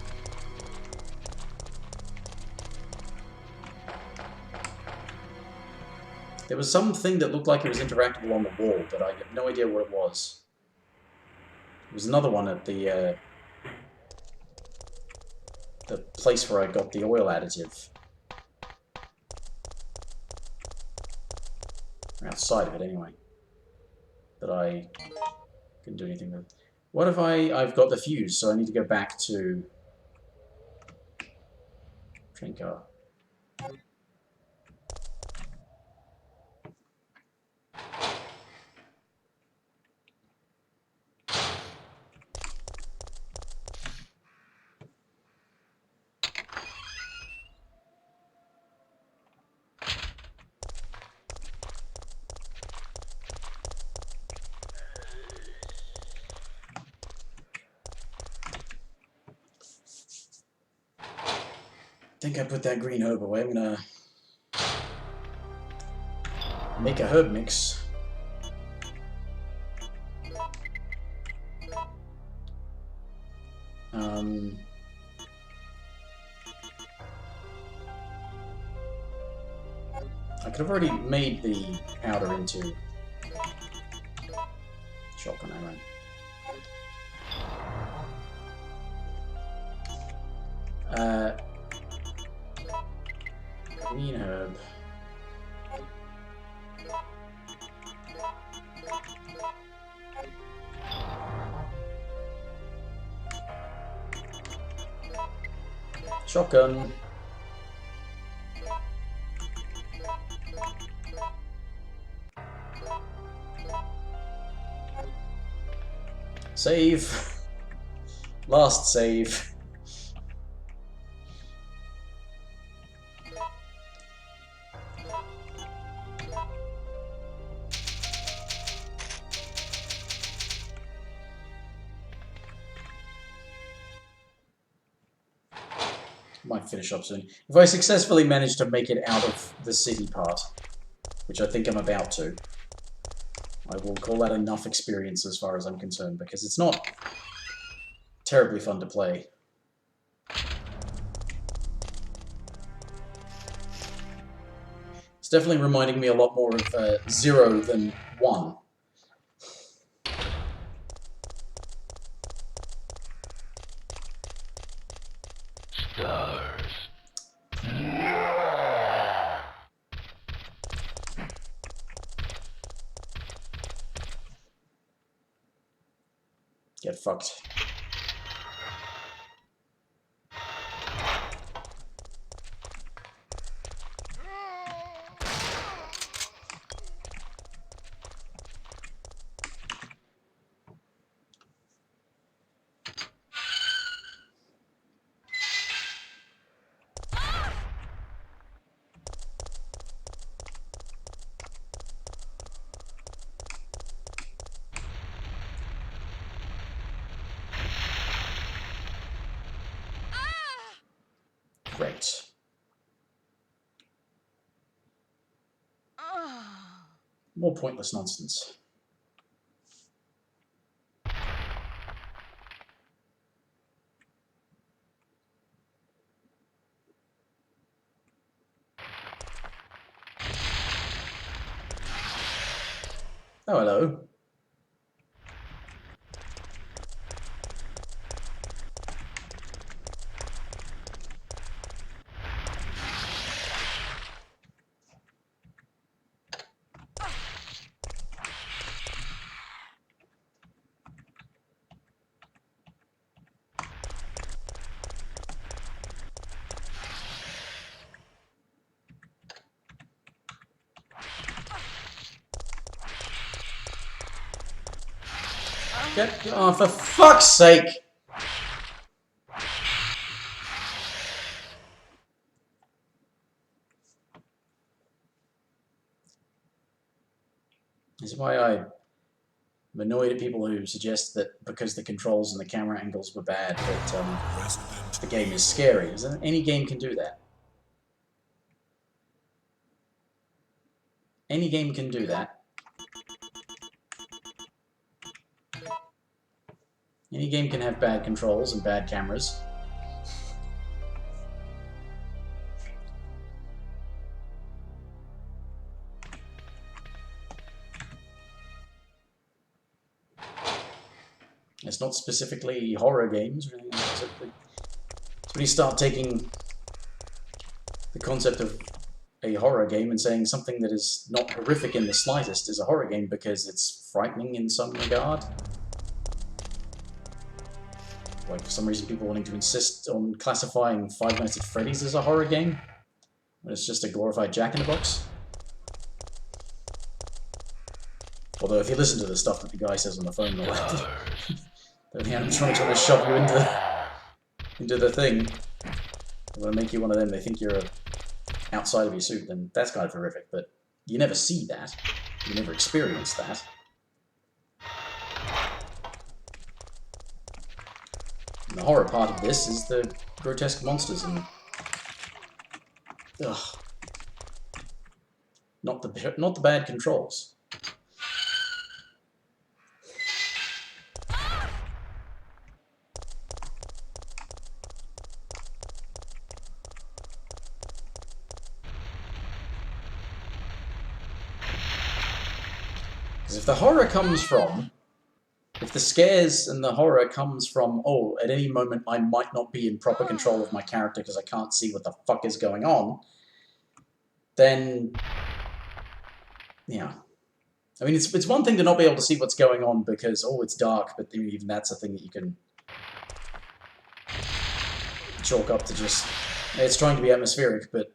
There was something that looked like it was interactable on the wall, but I have no idea what it was. There was another one at the place where I got the oil additive. Or outside of it, anyway. That I couldn't do anything with. What if I've got the fuse, so I need to go back to train car. I think I put that green herb away. I'm gonna Make a herb mix. I could have already made the powder into shotgun ammo. Green herb. Shotgun. Save. Last save. Might finish up soon. If I successfully manage to make it out of the city part, which I think I'm about to, I will call that enough experience as far as I'm concerned, because it's not terribly fun to play. It's definitely reminding me a lot more of 0 than 1. Get fucked. Great. More pointless nonsense. Oh, hello. Get on, for fuck's sake! This is why I'm annoyed at people who suggest that because the controls and the camera angles were bad, that the game is scary. Any game can do that. Any game can do that. Any game can have bad controls and bad cameras. It's not specifically horror games or anything like that. It's when you start taking the concept of a horror game and saying something that is not horrific in the slightest is a horror game because it's frightening in some regard. Like, for some reason, people wanting to insist on classifying Five Nights at Freddy's as a horror game when it's just a glorified Jack-in-the-Box. Although, if you listen to the stuff that the guy says on the phone, the animatronics want to shove you into the thing. They want to make you one of them. They think you're outside of your suit. Then that's kind of horrific. But you never see that. You never experience that. And the horror part of this is the grotesque monsters and not the bad controls. Because if the horror comes from, if the scares and the horror comes from, oh, at any moment I might not be in proper control of my character because I can't see what the fuck is going on, then, yeah. I mean, it's one thing to not be able to see what's going on because, oh, it's dark, but even that's a thing that you can chalk up to just, it's trying to be atmospheric, but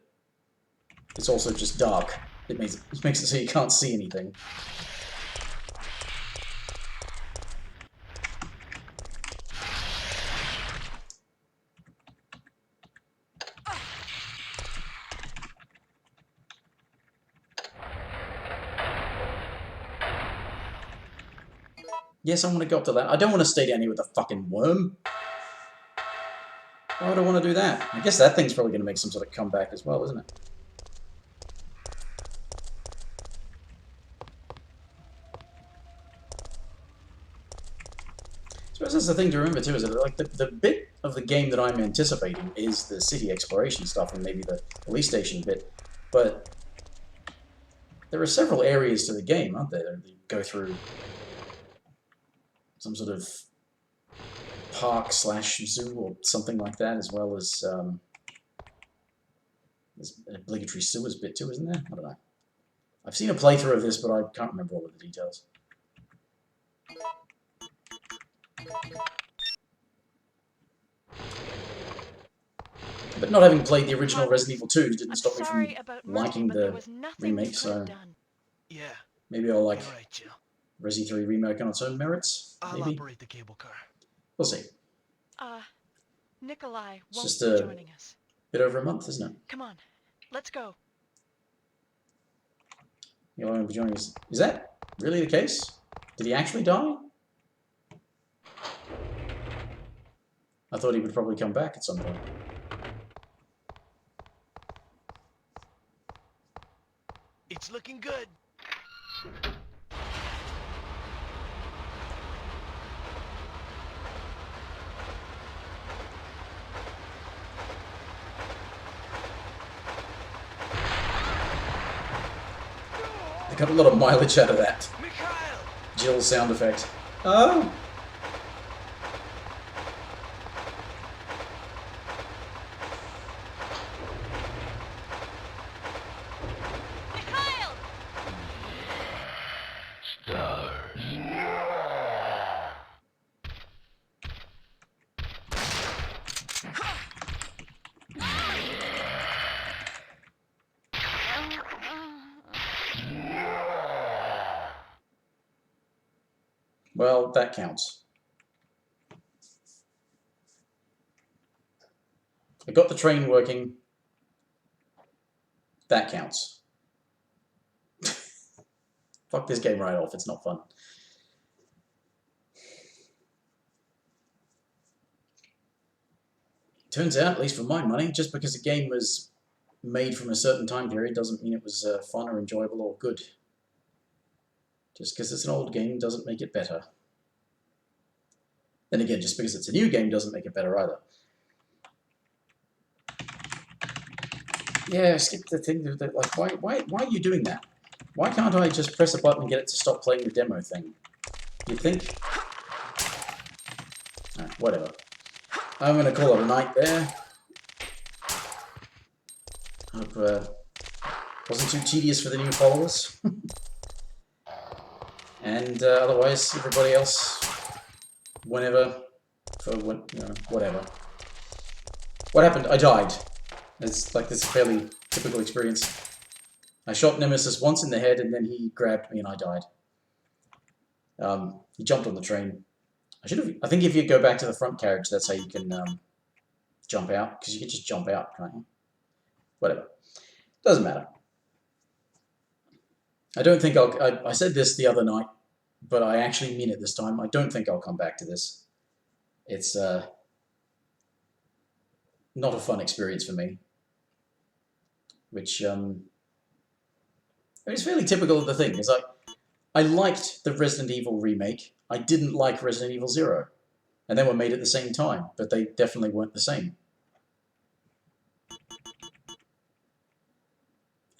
it's also just dark. It makes it so you can't see anything. Yes, I want to go up to that. I don't want to stay down here with a fucking worm. Why would I want to do that? I guess that thing's probably going to make some sort of comeback as well, isn't it? I suppose that's the thing to remember too, is that like the bit of the game that I'm anticipating is the city exploration stuff and maybe the police station bit, but there are several areas to the game, aren't there? That you go through some sort of park/zoo or something like that, as well as there's an obligatory sewers bit too, isn't there? I don't know. I've seen a playthrough of this, but I can't remember all of the details. But not having played the original Resident Evil 2 didn't stop me from liking the remake, so Yeah, maybe I'll like you're right, Jill. Resi 3 remake on its own merits, I'll maybe? operate the cable car. We'll see. Nikolai It's won't just be a joining us. bit over a month, isn't it? Come on, let's go. You won't be joining us. Is that really the case? Did he actually die? I thought he would probably come back at some point. It's looking good. I got a lot of mileage out of that. Mikhail! Jill's sound effect. Oh! Mikhail! Well, that counts. I got the train working. That counts. Fuck this game right off, it's not fun. Turns out, at least for my money, just because a game was made from a certain time period doesn't mean it was fun or enjoyable or good. Just because it's an old game doesn't make it better. Then again, just because it's a new game doesn't make it better either. Yeah, skip the thing that, like, why are you doing that? Why can't I just press a button and get it to stop playing the demo thing? You'd think? Whatever. I'm going to call it a night there. Hope wasn't too tedious for the new followers. And otherwise, everybody else, whenever, for when, you know, whatever. What happened? I died. It's like this fairly typical experience. I shot Nemesis once in the head, and then he grabbed me, and I died. He jumped on the train. I think if you go back to the front carriage, that's how you can jump out, because you can just jump out, can't you? Whatever. Doesn't matter. I don't think I said this the other night, but I actually mean it this time. I don't think I'll come back to this. It's not a fun experience for me, which mean, it's fairly typical of the thing. It's like, I liked the Resident Evil remake. I didn't like Resident Evil 0. And they were made at the same time, but they definitely weren't the same.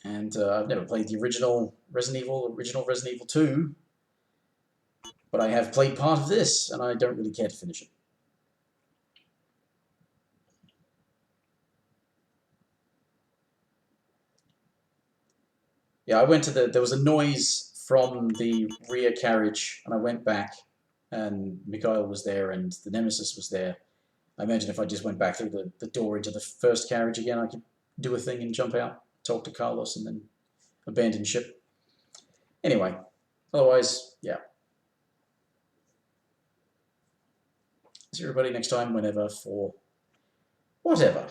And I've never played the original Resident Evil 2, but I have played part of this, and I don't really care to finish it. Yeah, I went to there was a noise from the rear carriage, and I went back, and Mikhail was there, and the Nemesis was there. I imagine if I just went back through the door into the first carriage again, I could do a thing and jump out, talk to Carlos, and then abandon ship. Anyway, otherwise, yeah. See everybody next time, whenever, for whatever.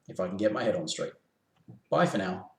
If I can get my head on straight. Bye for now.